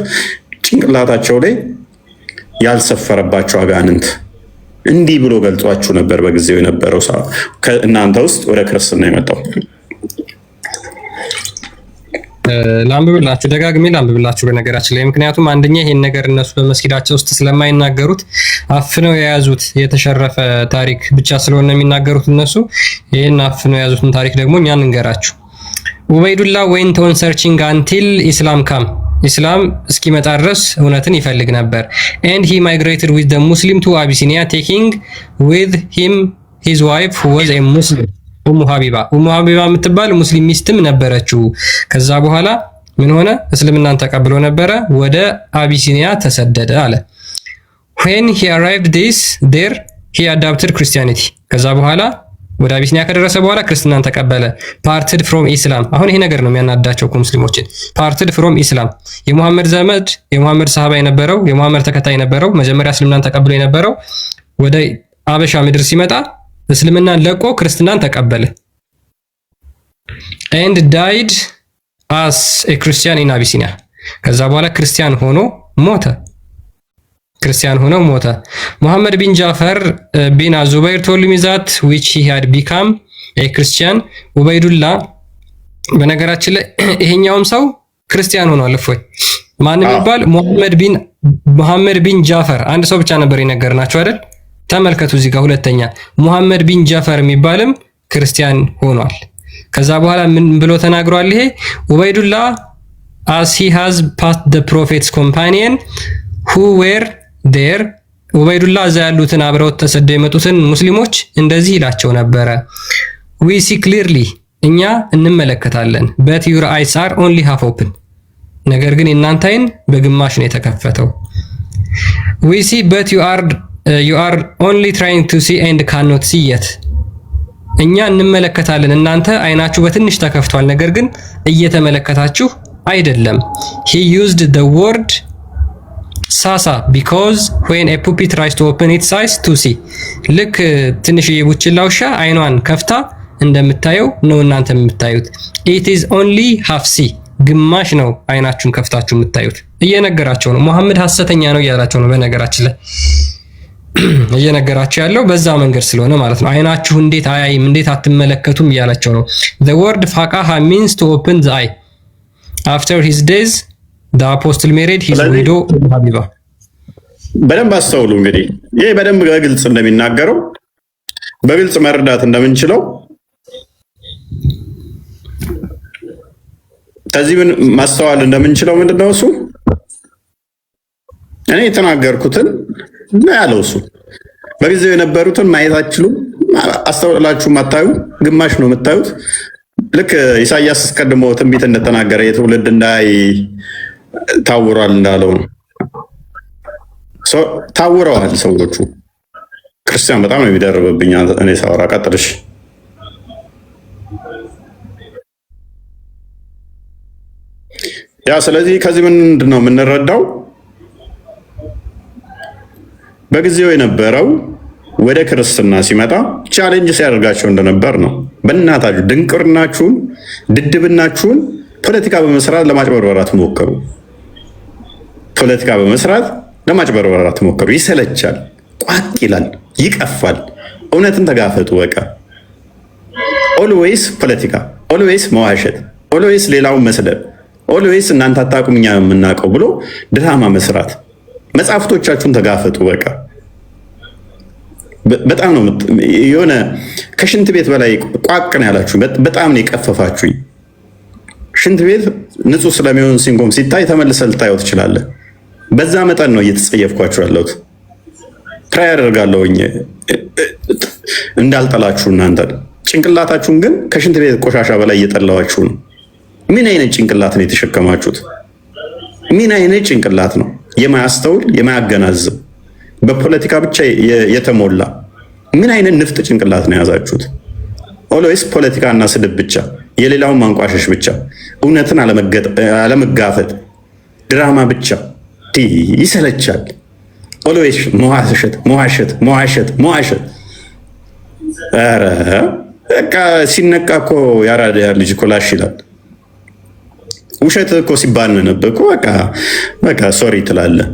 [SPEAKER 2] ጭንቅላታቸው ላይ ያልሰፈረባቸው አጋንንት እንዲህ ብሎ ገልጿችሁ ነበር በጊዜው የነበረው እናንተ ውስጥ ወደ ክርስትና የመጣው።
[SPEAKER 3] ላንብብላችሁ፣ ደጋግሜ ላንብብላችሁ በነገራችን ላይ። ምክንያቱም አንደኛ ይሄን ነገር እነሱ በመስጊዳቸው ውስጥ ስለማይናገሩት አፍነው የያዙት የተሸረፈ ታሪክ ብቻ ስለሆነ የሚናገሩት እነሱ ይሄን አፍነው የያዙትን ታሪክ ደግሞ እኛ እንንገራችሁ። ኡበይዱላህ went on searching until Islam came. ኢስላም እስኪመጣ ድረስ እውነትን ይፈልግ ነበር። and he migrated with the Muslim to Abyssinia, taking with him his wife who was a Muslim. ኡሙ ሀቢባ የምትባል ሙስሊም ሚስትም ነበረችው። ከዛ በኋላ ምን ሆነ? እስልምናን ተቀብሎ ነበረ፣ ወደ አቢሲኒያ ተሰደደ አለ። when he arrived there he adopted Christianity. ከዛ በኋላ ወደ አቢሲኒያ ከደረሰ በኋላ ክርስትናን ተቀበለ። parted from Islam. አሁን ይሄ ነገር ነው የሚያናዳቸው ሙስሊሞችን። parted from Islam የሙሐመድ ዘመድ የሙሐመድ ሰሃባ የነበረው የሙሐመድ ተከታይ የነበረው መጀመሪያ እስልምናን ተቀብሎ የነበረው ወደ አበሻ ምድር ሲመጣ እስልምናን ለቆ ክርስትናን ተቀበለ። and died as a Christian in Abyssinia. ከዛ በኋላ ክርስቲያን ሆኖ ሞተ። ሙሐመድ ቢን ጃፈር ቢን አዙበይር told me that which he had become a Christian. ኡበይዱላህ በነገራችን ላይ ይሄኛውም ሰው ክርስቲያን ሆኗል። እፎይ ማን የሚባል ሙሐመድ ቢን ጃፈር አንድ ሰው ብቻ ነበር የነገርናችሁ አይደል? ተመልከቱ እዚህ ጋር ሁለተኛ ሙሐመድ ቢን ጃፈር የሚባልም ክርስቲያን ሆኗል። ከዛ በኋላ ምን ብሎ ተናግሯል? ይሄ ኡበይዱላህ as he has passed the prophet's companion who were there. ኡበይዱላህ እዛ ያሉትን አብረው ተሰደው የመጡትን ሙስሊሞች እንደዚህ ይላቸው ነበረ። we see clearly እኛ እንመለከታለን but your eyes are only half open. ነገር ግን የእናንተ አይን በግማሽ ነው የተከፈተው። we see but you are only trying to see and cannot see yet. እኛ እንመለከታለን እናንተ አይናችሁ በትንሽ ተከፍቷል፣ ነገር ግን እየተመለከታችሁ አይደለም። he used the word ሳሳ because when a puppy tries to open its eyes to see. ልክ ትንሽ የቡችላ ውሻ አይኗን ከፍታ እንደምታየው ነው እናንተ የምታዩት። it is only half see. ግማሽ ነው አይናችሁን ከፍታችሁ የምታዩት። እየነገራቸው ነው መሐመድ ሐሰተኛ ነው እያላቸው ነው። በነገራችን ላይ እየነገራቸው ያለው በዛ መንገድ ስለሆነ ማለት ነው። አይናችሁ እንዴት አያይም እንዴት አትመለከቱም እያላቸው ነው። the word faqaha means to open the eye. after his days the apostle married his widow ሀቢባ።
[SPEAKER 2] በደንብ አስተውሉ። እንግዲህ ይሄ በደንብ በግልጽ እንደሚናገረው በግልጽ መረዳት እንደምንችለው ከዚህ ምን ማስተዋል እንደምንችለው ምንድነው እሱ እኔ የተናገርኩትን ነው ያለው። እሱ በጊዜው የነበሩትን ማየት አትችሉም፣ አስተውላችሁ ማታዩ፣ ግማሽ ነው የምታዩት። ልክ ኢሳይያስ አስቀድሞ ትንቢት እንደተናገረ የትውልድ እንዳይ ታውሯል እንዳለው ነው። ታውረዋል ሰዎቹ። ክርስቲያን በጣም ነው የሚደርብብኝ እኔ ሳወራ። ቀጥልሽ። ያ ስለዚህ ከዚህ ምንድን ነው የምንረዳው? በጊዜው የነበረው ወደ ክርስትና ሲመጣ ቻሌንጅ ሲያደርጋቸው እንደነበር ነው። በእናታችሁ ድንቅርናችሁን ድድብናችሁን ፖለቲካ በመስራት ለማጭበርበራት ሞከሩ። ፖለቲካ በመስራት ለማጭበርበራት ሞከሩ። ይሰለቻል፣ ቋቅ ይላል፣ ይቀፋል። እውነትን ተጋፈጡ። በቃ ኦልዌይስ ፖለቲካ፣ ኦልዌይስ መዋሸት፣ ኦልዌይስ ሌላውን መስደብ፣ ኦልዌይስ እናንተ አታውቁም እኛ የምናውቀው ብሎ ድራማ መስራት። መጽሐፍቶቻችሁን ተጋፈጡ። በቃ በጣም ነው የሆነ ከሽንት ቤት በላይ ቋቅ ነው ያላችሁ። በጣም ነው የቀፈፋችሁኝ። ሽንት ቤት ንጹህ ስለሚሆን ሲንቆም ሲታይ ተመልሰህ ልታየው ትችላለህ። በዛ መጠን ነው እየተጸየፍኳችሁ ያለሁት። ትራይ አደርጋለሁኝ እንዳልጠላችሁ እናንተ። ጭንቅላታችሁን ግን ከሽንት ቤት ቆሻሻ በላይ እየጠላዋችሁ ነው። ምን አይነት ጭንቅላት ነው የተሸከማችሁት? ምን አይነት ጭንቅላት ነው? የማያስተውል የማያገናዝብ በፖለቲካ ብቻ የተሞላ ምን አይነት ንፍጥ ጭንቅላት ነው የያዛችሁት? ኦልዌይስ ፖለቲካና ስድብ ብቻ፣ የሌላውን ማንቋሸሽ ብቻ፣ እውነትን አለመጋፈጥ፣ ድራማ ብቻ። ይሰለቻል። ኦልዌይስ መዋሸት መዋሸት መዋሸት መዋሸት። ኧረ በቃ ሲነቃ እኮ ያራዳ ልጅ እኮ ላሽ ይላል። ውሸት እኮ ሲባንንብህ እኮ በቃ ሶሪ ትላለህ።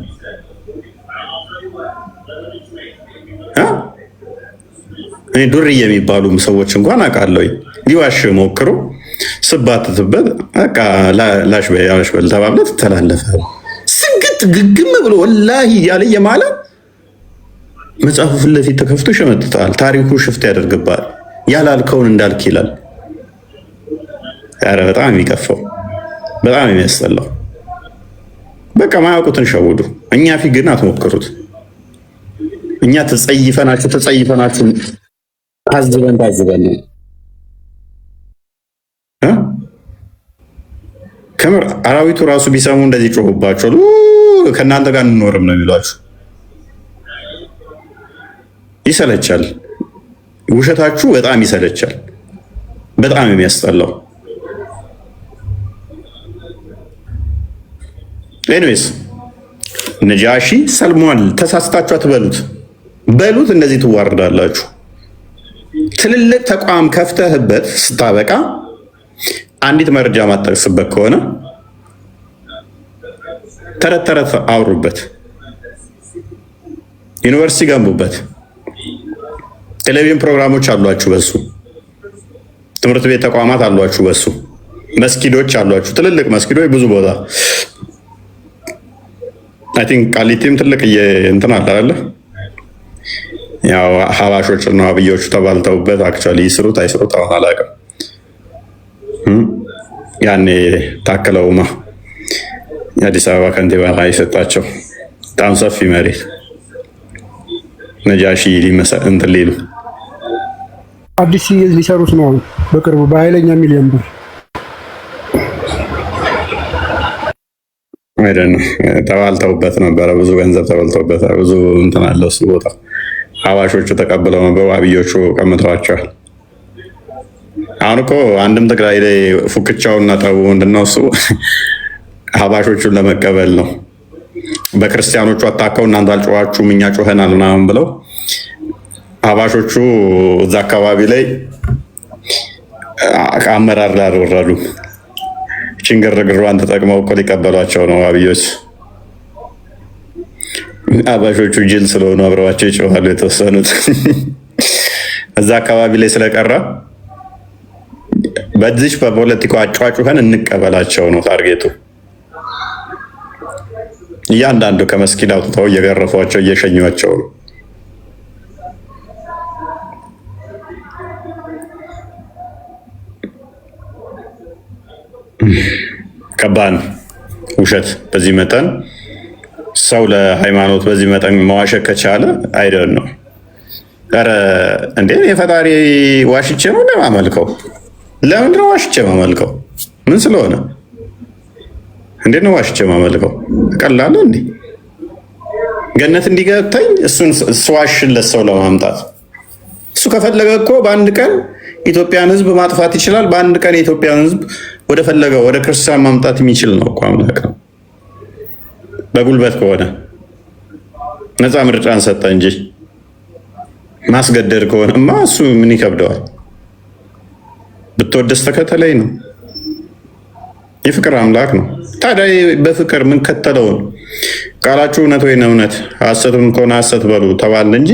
[SPEAKER 2] እኔ ዱርዬ የሚባሉ ሰዎች እንኳን አውቃለሁ። ሊዋሽ ሞክሮ ስባትትበት በቃ ላሽ በል ተባብለህ ትተላለፋለህ። ስግጥ ግግም ብሎ ወላሂ እያለ የማለት መጽሐፉ ፊት ለፊት ተከፍቶ ይሸመጥጣል። ታሪኩ ሽፍት ያደርግባል። ያላልከውን እንዳልክ ይላል። ኧረ በጣም የሚከፋው በጣም የሚያስጠላው በቃ ማያውቁትን ሸውዱ። እኛ ፊት ግን አትሞክሩት። እኛ ተጸይፈናችሁ ታዝበን ከምር አራዊቱ ራሱ ቢሰሙ እንደዚህ ጮሁባቸዋል። ከእናንተ ጋር እንኖርም ነው የሚሏችሁ። ይሰለቻል። ውሸታችሁ በጣም ይሰለቻል። በጣም የሚያስጠላው። ኤኒዌይስ ነጃሺ ሰልሟል። ተሳስታችሁ አትበሉት፣ በሉት። እንደዚህ ትዋርዳላችሁ። ትልልቅ ተቋም ከፍተህበት ስታበቃ አንዲት መረጃ ማጠቅስበት ከሆነ ተረት ተረት አውሩበት፣ ዩኒቨርሲቲ ገንቡበት፣ ቴሌቪዥን ፕሮግራሞች አሏችሁ በሱ፣ ትምህርት ቤት ተቋማት አሏችሁ በሱ፣ መስጊዶች አሏችሁ፣ ትልልቅ መስጊዶች ብዙ ቦታ። አይ ቲንክ ቃሊቲም ትልቅ እንትን አለ አይደለ? ያው ሀባሾች እና አብዮቹ ተባልተውበት አክቹዋሊ ይስሩት አይስሩት አሁን አላውቅም። ያኔ ታክለውማ የአዲስ አበባ ከንቲባ የሰጣቸው በጣም ሰፊ መሬት ነጃሺ እንትን ሊሉ
[SPEAKER 4] አዲስ ሊሰሩት ነው በቅርቡ በኃይለኛ ሚሊዮን ብር
[SPEAKER 2] አይደለም። ተባልተውበት ነበረ፣ ብዙ ገንዘብ ተበልተውበት ብዙ እንትን አለው እሱ ቦታ። ሀባሾቹ ተቀብለው ነበር፣ አብዮቹ ቀምተዋቸዋል። አሁን እኮ አንድም ትግራይ ላይ ፉክቻውና ጠቡ ምንድነው እሱ ሀባሾቹን ለመቀበል ነው። በክርስቲያኖቹ አታከው እናንተ አልጮኻችሁም እኛ ጮኸናል ምናምን ብለው ሀባሾቹ እዛ አካባቢ ላይ አመራር ላይ አልወረዱም። ችንግርግሯን ተጠቅመው እኮ ሊቀበሏቸው ነው አብዮች። ሀባሾቹ ጅል ስለሆኑ አብረዋቸው ይጮኻሉ የተወሰኑት እዛ አካባቢ ላይ ስለቀረ በዚች በፖለቲካው አጫዋጩኸን እንቀበላቸው ነው ታርጌቱ። እያንዳንዱ ከመስጊድ አውጥተው እየገረፏቸው እየሸኟቸው ነው። ከባድ ውሸት በዚህ መጠን ሰው ለሃይማኖት በዚህ መጠን መዋሸት ከቻለ አይደል ነው። ኧረ እንዴ የፈጣሪ ዋሽቼ ነው ለማመልከው? ለምንድን ነው ዋሽቼ ማመልከው? ምን ስለሆነ እንዴት ነው ዋሽቼ ማመልከው? ቀላል እንዴ? ገነት እንዲገብተኝ እሱን ስዋሽለት ሰው ለማምጣት እሱ ከፈለገ እኮ በአንድ ቀን ኢትዮጵያን ሕዝብ ማጥፋት ይችላል። በአንድ ቀን የኢትዮጵያን ሕዝብ ወደ ፈለገው ወደ ክርስቲያን ማምጣት የሚችል ነው እኮ አምላክ ነው። በጉልበት ከሆነ ነፃ ምርጫን ሰጠ እንጂ ማስገደድ ከሆነማ እሱ ምን ይከብደዋል? ብትወደስ ተከተለኝ ነው። የፍቅር አምላክ ነው። ታዲያ በፍቅር ምን ከተለውን ቃላችሁ እውነት ወይ እውነት ሐሰቱን ከሆነ ሐሰት በሉ ተባልን እንጂ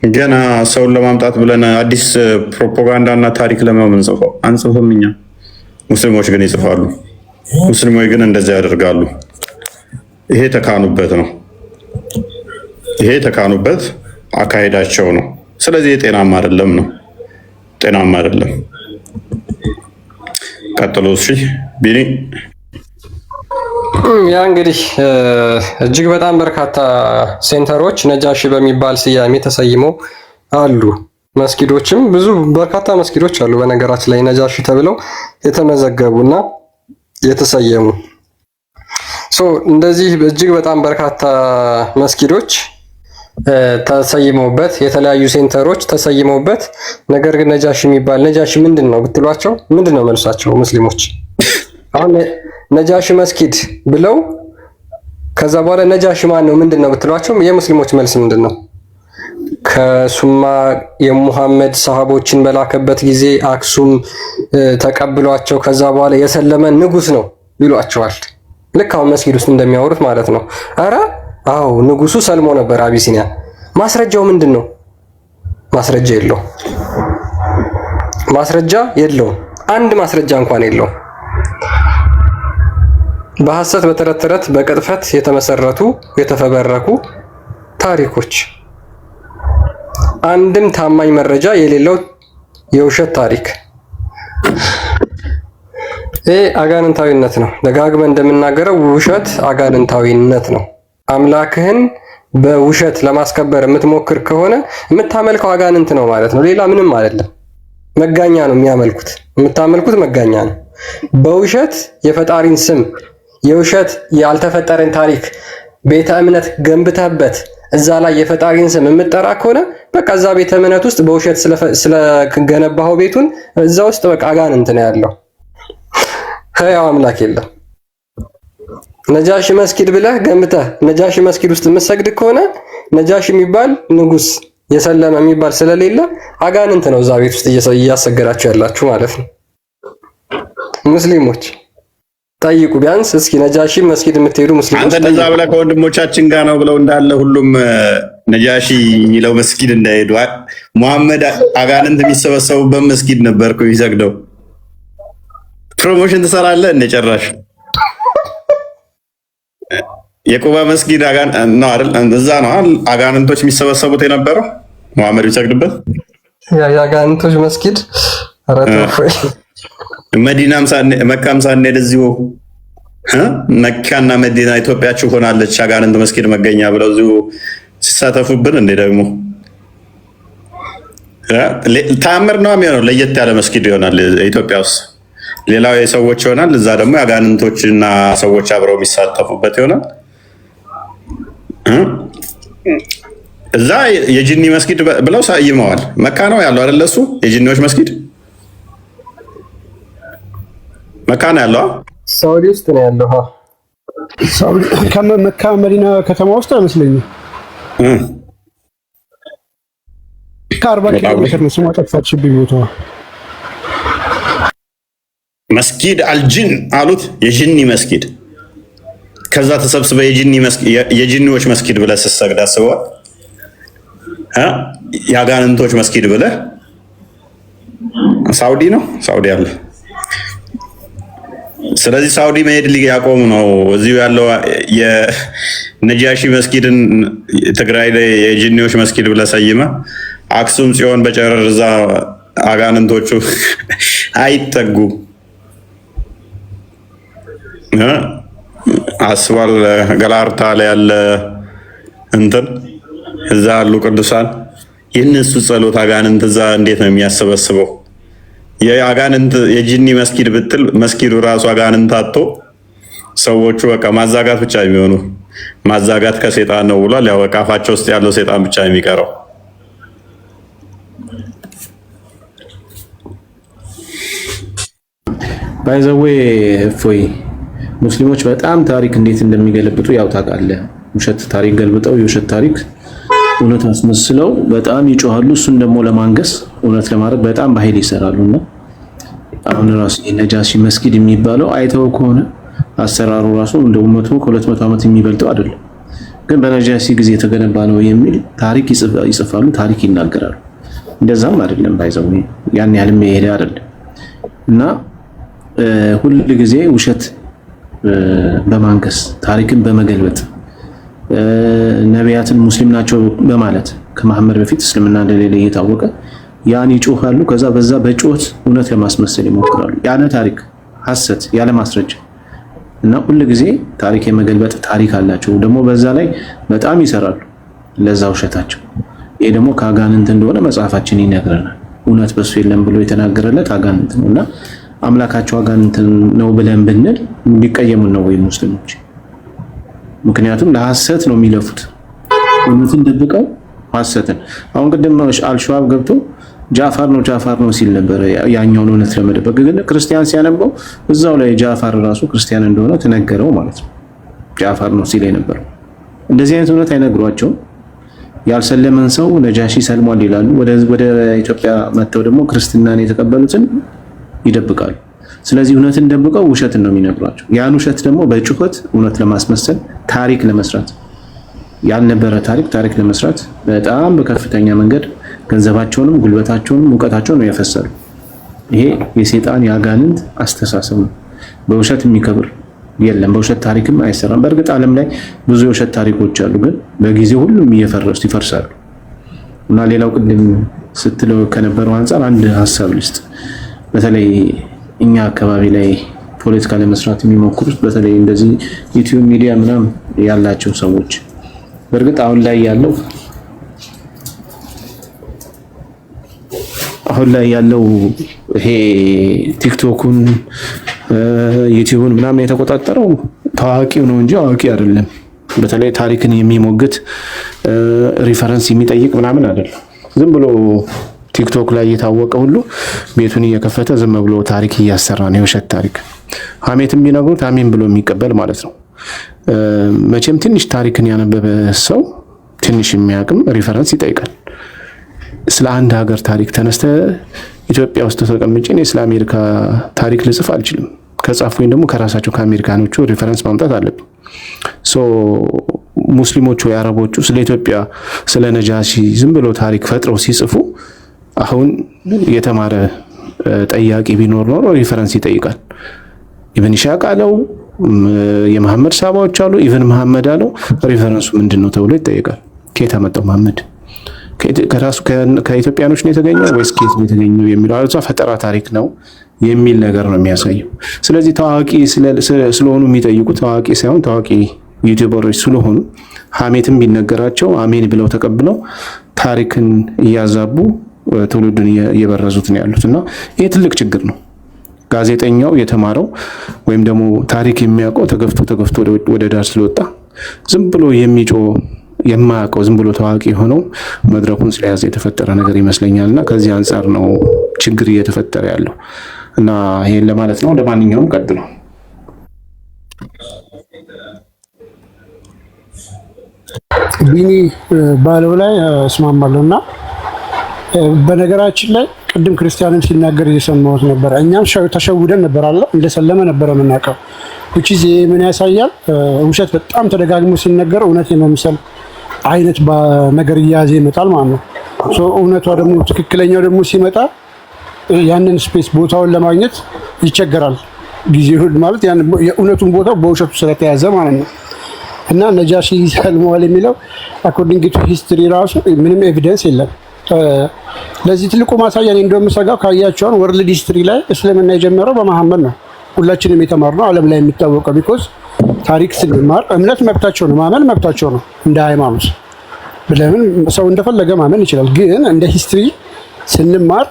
[SPEAKER 2] ገና ሰውን ለማምጣት ብለን አዲስ ፕሮፓጋንዳ እና ታሪክ ለምን ጽፈው አንጽፍም እኛ። ሙስሊሞች ግን ይጽፋሉ። ሙስሊሞች ግን እንደዚያ ያደርጋሉ። ይሄ ተካኑበት ነው። ይሄ ተካኑበት አካሄዳቸው ነው። ስለዚህ የጤናማ አይደለም ነው። ጤናማ አይደለም። ቀጥሎ እሺ ቢኒ።
[SPEAKER 3] ያ እንግዲህ እጅግ በጣም በርካታ ሴንተሮች ነጃሺ በሚባል ስያሜ ተሰይመው አሉ። መስጊዶችም ብዙ በርካታ መስጊዶች አሉ በነገራችን ላይ ነጃሺ ተብለው የተመዘገቡና የተሰየሙ። እንደዚህ እጅግ በጣም በርካታ መስጊዶች ተሰይመውበት የተለያዩ ሴንተሮች ተሰይመውበት፣ ነገር ግን ነጃሺ የሚባል ነጃሺ ምንድን ነው ብትሏቸው ምንድን ነው መልሳቸው? ሙስሊሞች አሁን ነጃሺ መስጊድ ብለው ከዛ በኋላ ነጃሺ ማን ነው ምንድን ነው ብትሏቸው የሙስሊሞች መልስ ምንድን ነው? ከሱማ የሙሐመድ ሰሃቦችን በላከበት ጊዜ አክሱም ተቀብሏቸው ከዛ በኋላ የሰለመ ንጉስ ነው ይሏቸዋል። ልክ አሁን መስጊድ ውስጥ እንደሚያወሩት ማለት ነው። አረ አዎ ንጉሱ ሰልሞ ነበር አቢሲኒያ። ማስረጃው ምንድን ነው? ማስረጃ የለውም። ማስረጃ የለውም። አንድ ማስረጃ እንኳን የለውም። በሐሰት በተረት ተረት በቅጥፈት የተመሰረቱ የተፈበረኩ ታሪኮች፣ አንድም ታማኝ መረጃ የሌለው የውሸት ታሪክ። ይህ አጋንንታዊነት ነው። ደጋግመን እንደምናገረው ውሸት አጋንንታዊነት ነው። አምላክህን በውሸት ለማስከበር የምትሞክር ከሆነ የምታመልከው አጋንንት ነው ማለት ነው። ሌላ ምንም አይደለም። መጋኛ ነው የሚያመልኩት። የምታመልኩት መጋኛ ነው። በውሸት የፈጣሪን ስም የውሸት ያልተፈጠረን ታሪክ ቤተ እምነት ገንብተህበት እዛ ላይ የፈጣሪን ስም የምትጠራ ከሆነ በቃ እዛ ቤተ እምነት ውስጥ በውሸት ስለገነባኸው ቤቱን እዛ ውስጥ በቃ አጋንንት ነው ያለው። ሕያው አምላክ የለም። ነጃሺ መስጊድ ብለህ ገንብተህ ነጃሺ መስጊድ ውስጥ የምትሰግድ ከሆነ ነጃሺ የሚባል ንጉስ የሰለመ የሚባል ስለሌለ አጋንንት ነው እዛ ቤት ውስጥ እያሰገዳችሁ ያላችሁ ማለት ነው። ሙስሊሞች ጠይቁ ቢያንስ እስኪ ነጃሺ መስጊድ የምትሄዱ ሙስሊሞች
[SPEAKER 2] አንተ እንደዛ ብለህ ከወንድሞቻችን ጋር ነው ብለው እንዳለ ሁሉም ነጃሺ የሚለው መስጊድ እንዳይሄዱ ሙሐመድ አጋንንት የሚሰበሰቡበት መስጊድ ነበር እኮ የሚሰግደው። ፕሮሞሽን ትሰራለህ እንደ ጨራሽ የቁባ መስጊድ ነው አይደል? እዛ ነው አጋንንቶች የሚሰበሰቡት የነበረው ሙሐመድ የሚሰግድበት
[SPEAKER 3] የአጋንንቶች መስጊድ።
[SPEAKER 2] መዲናም መካም ሳንሄድ እዚሁ መካና መዲና ኢትዮጵያችሁ ሆናለች አጋንንት መስጊድ መገኛ ብለው እዚሁ ሲሳተፉብን እንዴ! ደግሞ ተአምር ነው የሚሆነው። ለየት ያለ መስጊድ ይሆናል ኢትዮጵያ ውስጥ፣ ሌላው የሰዎች ይሆናል። እዛ ደግሞ አጋንንቶችና ሰዎች አብረው የሚሳተፉበት ይሆናል። እዛ የጂኒ መስጊድ ብለው ሳይመዋል። መካ ነው ያለው አይደል? እሱ የጂኒዎች መስጊድ መካ ነው ያለው።
[SPEAKER 3] ሳውዲ ውስጥ ነው ያለው።
[SPEAKER 4] ሳውዲ መካ መዲና ከተማ ውስጥ አይመስለኝም። ከ40 ኪሎ ሜትር ነው። ስሟ ጠፋችብኝ ቦታዋ።
[SPEAKER 2] መስጊድ አልጂን አሉት፣ የጂኒ መስጊድ። ከዛ ተሰብስበ የጂኒዎች መስጊድ ብለህ ስትሰግድ አስበዋል። የአጋንንቶች መስጊድ ብለህ ሳውዲ ነው ሳውዲ አለ። ስለዚህ ሳውዲ መሄድ ሊያቆሙ ነው። እዚሁ ያለው የነጃሺ መስጊድን ትግራይ ላይ የጂኒዎች መስጊድ ብለህ ሰይመህ አክሱም ጽዮን በጨረር እዛ አጋንንቶቹ አይጠጉ አስባል። ገላርታ ላይ ያለ እንትን እዛ ያሉ ቅዱሳን የእነሱ ጸሎት አጋንንት እዛ እንዴት ነው የሚያሰበስበው? የአጋንንት የጂኒ መስጊድ ብትል መስጊዱ ራሱ አጋንንት አጥቶ ሰዎቹ በቃ ማዛጋት ብቻ የሚሆኑ ማዛጋት ከሴጣን ነው ብሏል። ያው በቃ አፋቸው ውስጥ ያለው ሴጣን ብቻ የሚቀረው።
[SPEAKER 5] ባይዘዌ እፎይ ሙስሊሞች በጣም ታሪክ እንዴት እንደሚገለብጡ ያው ታውቃለህ። ውሸት ታሪክ ገልብጠው የውሸት ታሪክ እውነት አስመስለው በጣም ይጮሃሉ። እሱን ደግሞ ለማንገስ እውነት ለማድረግ በጣም በኃይል ይሰራሉና አሁን ራሱ የነጃሺ መስጊድ የሚባለው አይተው ከሆነ አሰራሩ ራሱ እንደው 100-200 ዓመት የሚበልጠው አይደለም፣ ግን በነጃሺ ጊዜ የተገነባ ነው የሚል ታሪክ ይጽፋሉ፣ ታሪክ ይናገራሉ። እንደዛም አይደለም ባይዘው ያን ያህልም የሄደ አይደለም። እና ሁል ጊዜ ውሸት በማንገስ ታሪክን በመገልበጥ ነቢያትን ሙስሊም ናቸው በማለት ከመሐመድ በፊት እስልምና እንደሌለ እየታወቀ ያን ይጮሃሉ። ከዛ በዛ በጮት እውነት ለማስመሰል ይሞክራሉ። ያለ ታሪክ ሐሰት ያለ ማስረጃ እና ሁሉ ጊዜ ታሪክ የመገልበጥ ታሪክ አላቸው። ደግሞ በዛ ላይ በጣም ይሰራሉ ለዛ ውሸታቸው። ይሄ ደግሞ ከአጋንንት እንደሆነ መጽሐፋችን ይነግረናል። እውነት በሱ የለም ብሎ የተናገረለት አጋንንት ነውና አምላካቸው አጋንንት ነው ብለን ብንል ሊቀየሙን ነው ወይ ሙስሊሞች? ምክንያቱም ለሐሰት ነው የሚለፉት። እውነትን ደብቀው ሐሰትን። አሁን ቅድም አልሸዋብ ገብቶ ጃፋር ነው ሲል ነበር ያኛውን እውነት ለመደበቅ። ግን ክርስቲያን ሲያነበው እዛው ላይ ጃፋር ራሱ ክርስቲያን እንደሆነ ተነገረው ማለት ነው። ጃፋር ነው ሲል የነበረው እንደዚህ አይነት እውነት አይነግሯቸውም። ያልሰለመን ሰው ነጃሺ ሰልሟል ይላሉ። ወደ ኢትዮጵያ መጥተው ደግሞ ክርስትናን የተቀበሉትን ይደብቃሉ። ስለዚህ እውነትን ደብቀው ውሸትን ነው የሚነግሯቸው። ያን ውሸት ደግሞ በጩኸት እውነት ለማስመሰል ታሪክ ለመስራት ያልነበረ ታሪክ ለመስራት በጣም በከፍተኛ መንገድ ገንዘባቸውንም ጉልበታቸውንም እውቀታቸውንም ያፈሰሉ። ይሄ የሰይጣን ያጋንንት አስተሳሰብ ነው። በውሸት የሚከብር የለም። በውሸት ታሪክም አይሰራም። በእርግጥ ዓለም ላይ ብዙ የውሸት ታሪኮች አሉ፣ ግን በጊዜ ሁሉም እየፈረሱ ይፈርሳሉ። እና ሌላው ቅድም ስትለው ከነበረው አንፃር አንድ ሀሳብ ልስጥ። በተለይ እኛ አካባቢ ላይ ፖለቲካ ለመስራት የሚሞክሩት በተለይ እንደዚህ ዩቲዩብ ሚዲያ ምናምን ያላቸው ሰዎች በእርግጥ አሁን ላይ ያለው ይሄ ቲክቶኩን ዩቲዩብን ምናምን የተቆጣጠረው ታዋቂው ነው እንጂ አዋቂ አይደለም። በተለይ ታሪክን የሚሞግት ሪፈረንስ የሚጠይቅ ምናምን አይደለም። ዝም ብሎ ቲክቶክ ላይ የታወቀ ሁሉ ቤቱን እየከፈተ ዝም ብሎ ታሪክ እያሰራ ነው። የውሸት ታሪክ ሐሜትም ቢነግሩት አሜን ብሎ የሚቀበል ማለት ነው። መቼም ትንሽ ታሪክን ያነበበ ሰው ትንሽ የሚያቅም ሪፈረንስ ይጠይቃል። ስለ አንድ ሀገር ታሪክ ተነስተ ኢትዮጵያ ውስጥ ተቀምጬ እኔ ስለ አሜሪካ ታሪክ ልጽፍ አልችልም። ከጻፍኩኝ ደግሞ ከራሳቸው ከአሜሪካኖቹ ሪፈረንስ ማምጣት አለብኝ። ሙስሊሞቹ ወይ አረቦቹ ስለ ኢትዮጵያ ስለ ነጃሺ ዝም ብሎ ታሪክ ፈጥረው ሲጽፉ አሁን የተማረ ጠያቂ ቢኖር ኖሮ ሪፈረንስ ይጠይቃል። ኢብን ኢስሐቅ አለው፣ የመሐመድ ሳባዎች አሉ፣ ኢብን መሐመድ አለው። ሪፈረንሱ ምንድነው ተብሎ ይጠይቃል። ከየት አመጣው መሐመድ? ከራሱ ከኢትዮጵያኖች ነው የተገኘው ወይስ ከየት ነው የተገኘው የሚለው አልዛ ፈጠራ ታሪክ ነው የሚል ነገር ነው የሚያሳየው። ስለዚህ ታዋቂ ስለሆኑ የሚጠይቁ ታዋቂ ሳይሆን ታዋቂ ዩቲዩበሮች ስለሆኑ ሐሜትም ቢነገራቸው አሜን ብለው ተቀብለው ታሪክን እያዛቡ ትውልዱን እየበረዙት ነው ያሉት እና ይሄ ትልቅ ችግር ነው። ጋዜጠኛው የተማረው ወይም ደግሞ ታሪክ የሚያውቀው ተገፍቶ ወደ ዳር ስለወጣ ዝም ብሎ የሚጮህ የማያውቀው ዝም ብሎ ታዋቂ ሆነው መድረኩን ስለያዘ የተፈጠረ ነገር ይመስለኛልና ከዚህ አንፃር ነው ችግር እየተፈጠረ ያለው እና ይሄን ለማለት ነው። ለማንኛውም ቀጥሉ።
[SPEAKER 4] ቢኒ ባለው ላይ እስማማለሁና በነገራችን ላይ ቅድም ክርስቲያንም ሲናገር እየሰማሁት ነበር። እኛም ተሸውደን ነበር አለ እንደሰለመ ነበር የምናውቀው። እቺ ምን ያሳያል? ውሸት በጣም ተደጋግሞ ሲነገር እውነት የመምሰል አይነት ነገር እያያዘ ይመጣል ማለት ነው። እውነቷ ደግሞ ትክክለኛው ደግሞ ሲመጣ ያንን ስፔስ ቦታውን ለማግኘት ይቸገራል። ጊዜው ማለት ያን የእውነቱን ቦታው በውሸቱ ስለተያዘ ማለት ነው። እና ነጃሺ ሰልሟል የሚለው አኮርዲንግ ቱ ሂስትሪ ራሱ ምንም ኤቪደንስ የለም። ለዚህ ትልቁ ማሳያ እኔ እንደምሰጋው ካያቸውን ወርልድ ሂስትሪ ላይ እስልምና የጀመረው በመሐመድ ነው። ሁላችንም የተማርነው ዓለም ላይ የሚታወቀው ቢኮዝ ታሪክ ስንማር እምነት መብታቸው ነው፣ ማመን መብታቸው ነው። እንደ ሃይማኖት ለምን ሰው እንደፈለገ ማመን ይችላል። ግን እንደ ሂስትሪ ስንማር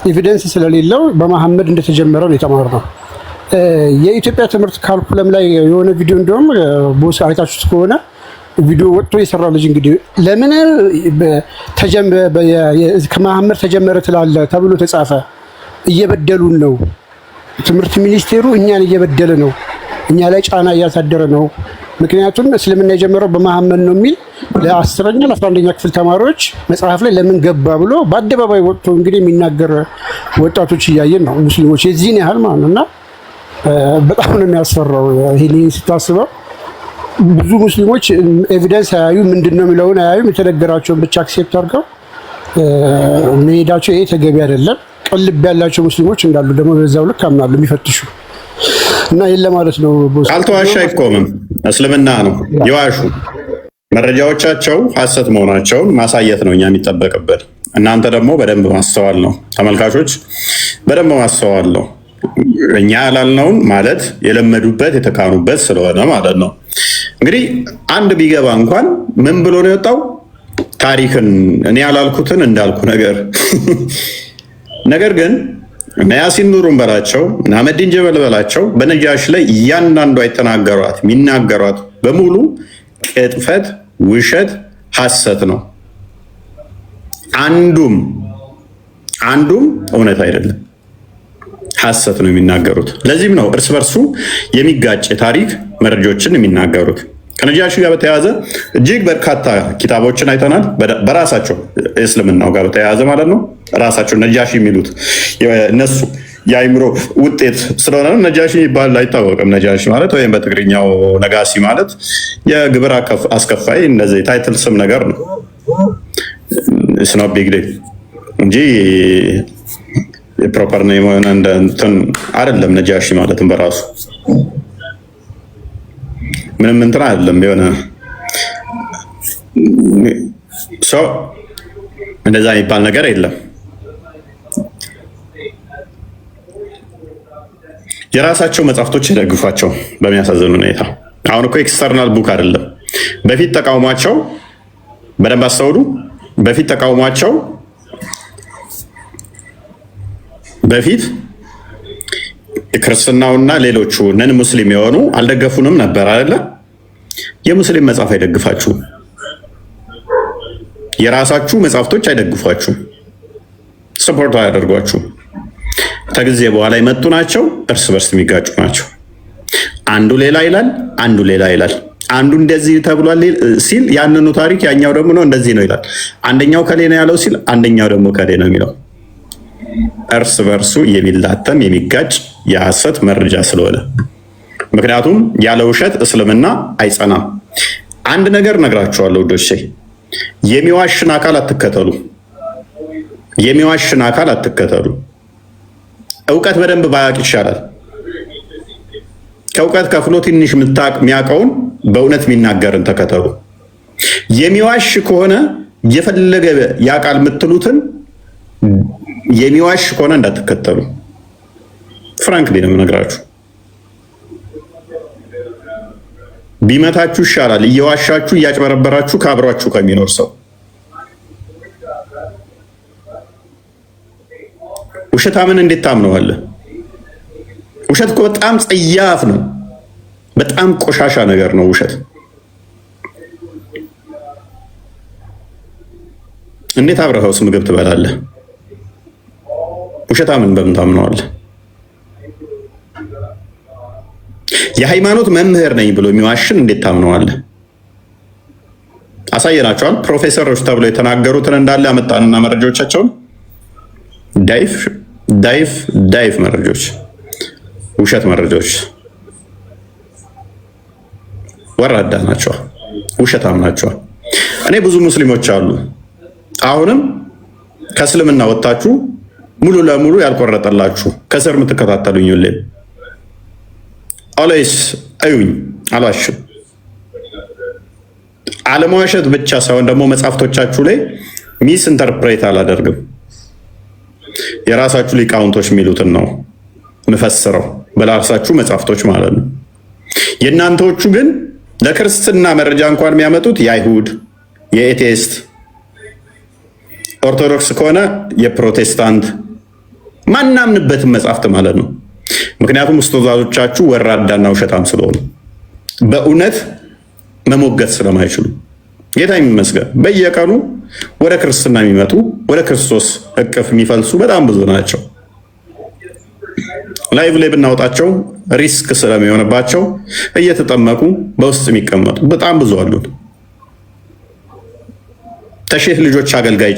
[SPEAKER 4] ኤቪደንስ ስለሌለው በመሐመድ እንደተጀመረ ነው የተማርነው። የኢትዮጵያ ትምህርት ካልኩለም ላይ የሆነ ቪዲዮ እንደውም ቦስ አይታችሁት ከሆነ ቪዲዮ ወጥቶ የሰራ ልጅ እንግዲህ ለምን ከመሐመድ ተጀመረ ትላለ ተብሎ ተጻፈ። እየበደሉን ነው፣ ትምህርት ሚኒስቴሩ እኛን እየበደለ ነው፣ እኛ ላይ ጫና እያሳደረ ነው። ምክንያቱም እስልምና የጀመረው በመሐመድ ነው የሚል ለ10ኛ ለ11ኛ ክፍል ተማሪዎች መጽሐፍ ላይ ለምን ገባ ብሎ በአደባባይ ወጥቶ እንግዲህ የሚናገር ወጣቶች እያየን ነው። ሙስሊሞች የዚህን ያህል ማለት ነው። እና በጣም ነው የሚያስፈራው። ይሄን ስታስበው ብዙ ሙስሊሞች ኤቪደንስ አያዩ፣ ምንድነው የሚለውን አያዩ፣ የተነገራቸውን ብቻ አክሴፕት አድርገው መሄዳቸው ይሄ ተገቢ አይደለም። ቅልብ ያላቸው ሙስሊሞች እንዳሉ ደግሞ በዛው ልክ አምናሉ የሚፈትሹ እና ይሄን ለማለት ነው።
[SPEAKER 2] ካልተዋሻ አይቆምም። እስልምና ነው የዋሹ መረጃዎቻቸው ሐሰት መሆናቸውን ማሳየት ነው እኛ የሚጠበቅበት። እናንተ ደግሞ በደንብ ማስተዋል ነው። ተመልካቾች በደንብ ማስተዋል ነው። እኛ ያላልነውን ማለት የለመዱበት የተካኑበት ስለሆነ ማለት ነው። እንግዲህ አንድ ቢገባ እንኳን ምን ብሎ ነው የወጣው? ታሪክን እኔ ያላልኩትን እንዳልኩ ነገር ግን እነ ያሲን ኑሩን በላቸው እነ አህመዲን ጀበል በላቸው በነጃሽ ላይ እያንዳንዷ የተናገሯት የሚናገሯት በሙሉ ቅጥፈት፣ ውሸት፣ ሐሰት ነው። አንዱም እውነት አይደለም፣ ሐሰት ነው የሚናገሩት። ለዚህም ነው እርስ በርሱ የሚጋጭ ታሪክ መረጃዎችን የሚናገሩት። ከነጃሺ ጋር በተያያዘ እጅግ በርካታ ኪታቦችን አይተናል። በራሳቸው እስልምናው ጋር በተያያዘ ማለት ነው። ራሳቸው ነጃሺ የሚሉት እነሱ የአይምሮ ውጤት ስለሆነ ነጃሺ ይባል አይታወቅም። ነጃሺ ማለት ወይም በትግርኛው ነጋሲ ማለት የግብር አስከፋይ እንደዚህ ታይትል ስም ነገር ነው። ስኖ ቢግ ዲል እንጂ የፕሮፐር ነው የሆነ እንትን አይደለም። ነጃሺ ማለትም በራሱ ምንም እንትን አይደለም። የሆነ ሰው እንደዛ የሚባል ነገር የለም። የራሳቸው መጽሐፍቶች ይደግፏቸው በሚያሳዝን ሁኔታ። አሁን እኮ ኤክስተርናል ቡክ አይደለም። በፊት ተቃውሟቸው በደንብ አስተውሉ። በፊት ተቃውሟቸው በፊት ክርስትናውና ሌሎቹ ነን ሙስሊም የሆኑ አልደገፉንም ነበር አይደለ? የሙስሊም መጽሐፍ አይደግፋችሁም። የራሳችሁ መጽሐፍቶች አይደግፏችሁም። ሰፖርት አያደርጓችሁም። ከጊዜ በኋላ የመጡ ናቸው። እርስ በርስ የሚጋጩ ናቸው። አንዱ ሌላ ይላል፣ አንዱ ሌላ ይላል። አንዱ እንደዚህ ተብሏል ሲል ያንኑ ታሪክ ያኛው ደግሞ ነው እንደዚህ ነው ይላል። አንደኛው ከሌ ነው ያለው ሲል አንደኛው ደግሞ ከሌ ነው የሚለው። እርስ በርሱ የሚላተም የሚጋጭ የሐሰት መረጃ ስለሆነ፣ ምክንያቱም ያለ ውሸት እስልምና አይጸናም። አንድ ነገር ነግራችኋለሁ ውዶቼ፣ የሚዋሽን አካል አትከተሉ። የሚዋሽን አካል አትከተሉ። እውቀት በደንብ ባያቅ ይሻላል። ከእውቀት ከፍሎ ትንሽ የሚያውቀውን በእውነት የሚናገርን ተከተሉ። የሚዋሽ ከሆነ የፈለገ ያውቃል የምትሉትን የሚዋሽ ከሆነ እንዳትከተሉ። ፍራንክሊ ነው የምነግራችሁ። ቢመታችሁ ይሻላል እየዋሻችሁ እያጭበረበራችሁ ከአብሯችሁ ከሚኖር ሰው። ውሸታምን እንዴት ታምነዋለህ? ውሸት እኮ በጣም ጸያፍ ነው። በጣም ቆሻሻ ነገር ነው ውሸት። እንዴት አብረኸውስ ምግብ ትበላለህ? ውሸታምን በምን ታምነዋለህ? የሃይማኖት መምህር ነኝ ብሎ የሚዋሽን እንዴት ታምነዋለህ? አሳየናቸዋል። ፕሮፌሰሮች ተብለው የተናገሩትን እንዳለ ያመጣንና መረጃዎቻቸውን ዳይፍ መረጃዎች፣ ውሸት መረጃዎች። ወራዳ ናቸዋል፣ ውሸታም ናቸዋል። እኔ ብዙ ሙስሊሞች አሉ አሁንም ከእስልምና ወጥታችሁ ሙሉ ለሙሉ ያልቆረጠላችሁ ከስር የምትከታተሉኝ ሁሌ ኦልዌይስ እዩኝ፣ አልዋሽም። አለመዋሸት ብቻ ሳይሆን ደግሞ መጽሐፍቶቻችሁ ላይ ሚስ ኢንተርፕሬት አላደርግም። የራሳችሁ ሊቃውንቶች የሚሉትን ነው ምፈስረው፣ በራሳችሁ መጽሐፍቶች ማለት ነው። የእናንተዎቹ ግን ለክርስትና መረጃ እንኳን የሚያመጡት የአይሁድ፣ የኤቴስት፣ ኦርቶዶክስ ከሆነ የፕሮቴስታንት ማናምንበትን መጽሐፍት ማለት ነው። ምክንያቱም ኡስታዞቻችሁ ወራዳና ውሸታም ስለሆኑ በእውነት መሞገት ስለማይችሉ ጌታ ይመስገን በየቀኑ ወደ ክርስትና የሚመጡ ወደ ክርስቶስ እቅፍ የሚፈልሱ በጣም ብዙ ናቸው። ላይቭ ላይ ብናወጣቸው ሪስክ ስለሚሆንባቸው እየተጠመቁ በውስጥ የሚቀመጡ በጣም ብዙ አሉ። ተሼህ ልጆች አገልጋይ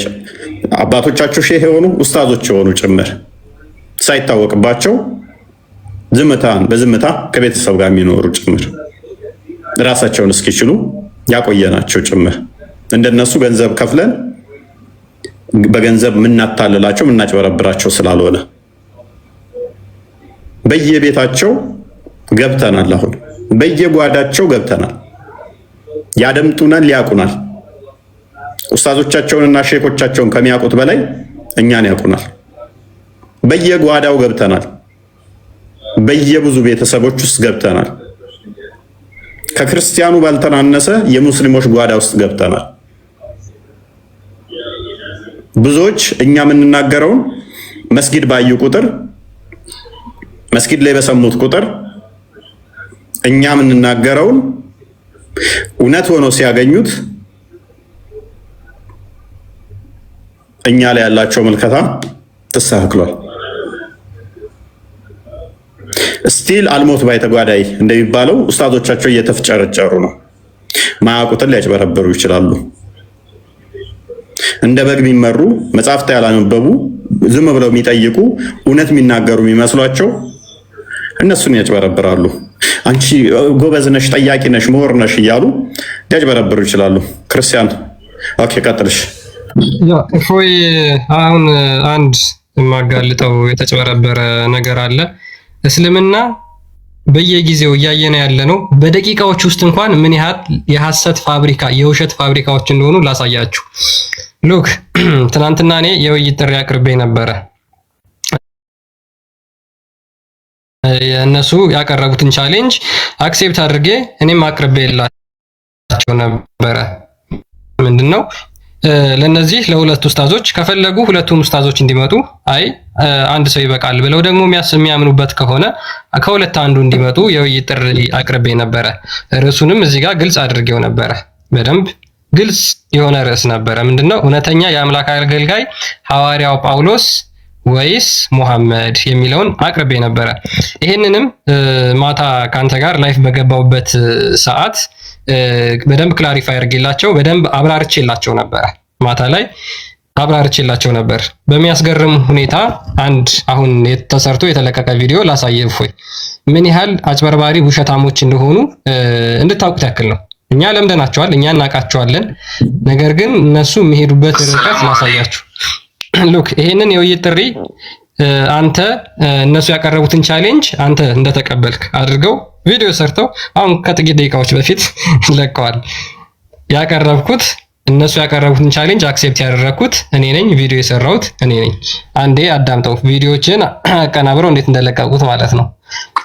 [SPEAKER 2] አባቶቻቸው ሼህ የሆኑ ኡስታዞች የሆኑ ጭምር ሳይታወቅባቸው ዝምታን በዝምታ ከቤተሰብ ጋር የሚኖሩ ጭምር ራሳቸውን እስኪችሉ ያቆየናቸው ጭምር እንደነሱ ገንዘብ ከፍለን በገንዘብ የምናታልላቸው የምናጭበረብራቸው ስላልሆነ በየቤታቸው ገብተናል። አሁን በየጓዳቸው ገብተናል። ያደምጡናል፣ ሊያቁናል። ኡስታዞቻቸውንና ሼኮቻቸውን ከሚያውቁት በላይ እኛን ያውቁናል። በየጓዳው ገብተናል። በየብዙ ቤተሰቦች ውስጥ ገብተናል። ከክርስቲያኑ ባልተናነሰ የሙስሊሞች ጓዳ ውስጥ ገብተናል። ብዙዎች እኛ የምንናገረውን መስጊድ ባዩ ቁጥር፣ መስጊድ ላይ በሰሙት ቁጥር እኛ የምንናገረውን እውነት ሆኖ ሲያገኙት እኛ ላይ ያላቸው ምልከታ ተስተካክሏል። ስቲል አልሞት ባይ ተጓዳይ እንደሚባለው ኡስታዞቻቸው እየተፍጨረጨሩ ነው። ማያውቁትን ሊያጭበረበሩ ይችላሉ። እንደ በግ የሚመሩ መጽሐፍት ያላነበቡ ዝም ብለው የሚጠይቁ እውነት የሚናገሩ የሚመስሏቸው እነሱን ያጭበረብራሉ። አንቺ ጎበዝ ነሽ፣ ጠያቂ ነሽ፣ ምሁር ነሽ እያሉ ሊያጭበረብሩ ይችላሉ። ክርስቲያን ኦኬ፣ ቀጥልሽ።
[SPEAKER 3] እፎይ፣ አሁን አንድ የማጋልጠው የተጭበረበረ ነገር አለ። እስልምና በየጊዜው እያየነ ያለ ነው። በደቂቃዎች ውስጥ እንኳን ምን ያህል የሐሰት ፋብሪካ የውሸት ፋብሪካዎች እንደሆኑ ላሳያችሁ። ሉክ ትናንትና እኔ የውይይት ጥሪ አቅርቤ ነበረ። እነሱ ያቀረቡትን ቻሌንጅ አክሴፕት አድርጌ እኔም አቅርቤላቸው ነበረ። ምንድነው ለነዚህ ለሁለት ኡስታዞች ከፈለጉ ሁለቱም ኡስታዞች እንዲመጡ፣ አይ አንድ ሰው ይበቃል ብለው ደግሞ የሚያምኑበት ከሆነ ከሁለት አንዱ እንዲመጡ የውይይት ጥሪ አቅርቤ ነበረ። ርዕሱንም እዚህ ጋር ግልጽ አድርጌው ነበረ። በደንብ ግልጽ የሆነ ርዕስ ነበረ። ምንድነው እውነተኛ የአምላክ አገልጋይ ሐዋርያው ጳውሎስ ወይስ ሙሐመድ የሚለውን አቅርቤ ነበረ። ይሄንንም ማታ ካንተ ጋር ላይፍ በገባውበት ሰዓት በደንብ ክላሪፋይ አድርጌላቸው በደንብ አብራርቼላቸው ነበረ። ማታ ላይ አብራርቼላቸው ነበር። በሚያስገርም ሁኔታ አንድ አሁን ተሰርቶ የተለቀቀ ቪዲዮ ላሳየህ እፎይ፣ ምን ያህል አጭበርባሪ ውሸታሞች እንደሆኑ እንድታውቁት ያክል ነው። እኛ ለምደናቸዋል፣ እኛ እናውቃቸዋለን። ነገር ግን እነሱ የሚሄዱበት ርቀት ላሳያችሁ። ሉክ ይሄንን የውይይት ጥሪ አንተ እነሱ ያቀረቡትን ቻሌንጅ አንተ እንደተቀበልክ አድርገው ቪዲዮ ሰርተው አሁን ከጥቂት ደቂቃዎች በፊት ለቀዋል። ያቀረብኩት እነሱ ያቀረቡትን ቻሌንጅ አክሴፕት ያደረኩት እኔ ነኝ። ቪዲዮ የሰራሁት እኔ ነኝ። አንዴ አዳምጠው ቪዲዮዎችን አቀናብረው እንዴት እንደለቀቁት ማለት ነው።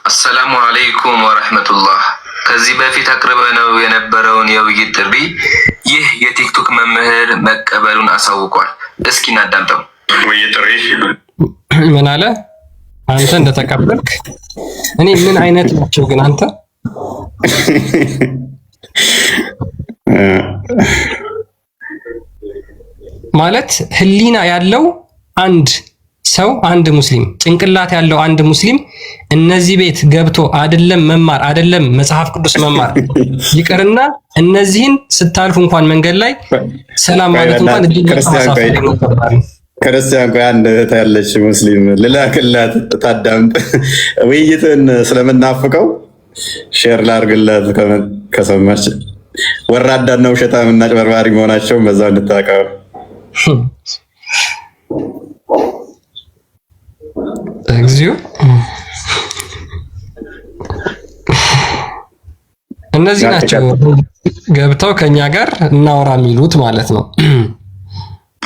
[SPEAKER 6] አሰላሙ አለይኩም ወራህመቱላህ። ከዚህ በፊት አቅርበነው የነበረውን የውይይት ጥሪ ይህ የቲክቶክ መምህር መቀበሉን አሳውቋል። እስኪ እናዳምጠው።
[SPEAKER 2] ውይይት ጥሪ
[SPEAKER 3] ምን አለ? አንተ እንደተቀበልክ እኔ ምን አይነት ናቸው ግን አንተ ማለት ህሊና ያለው አንድ ሰው አንድ ሙስሊም ጭንቅላት ያለው አንድ ሙስሊም እነዚህ ቤት ገብቶ አይደለም መማር አይደለም መጽሐፍ ቅዱስ መማር ይቅርና እነዚህን ስታልፉ እንኳን መንገድ ላይ ሰላም ማለት እንኳን እጅግ
[SPEAKER 2] ክርስቲያን ቆይ አንድ ታያለች ሙስሊም ልላክላት ታዳምጥ። ውይይትን ስለምናፍቀው ሼር ላርግላት ከሰማች ወራዳና ውሸታምና አጭበርባሪ መሆናቸውን በዛው እንድታውቀው።
[SPEAKER 3] እግዚኦ እነዚህ ናቸው ገብተው ከኛ ጋር እናወራ የሚሉት ማለት ነው።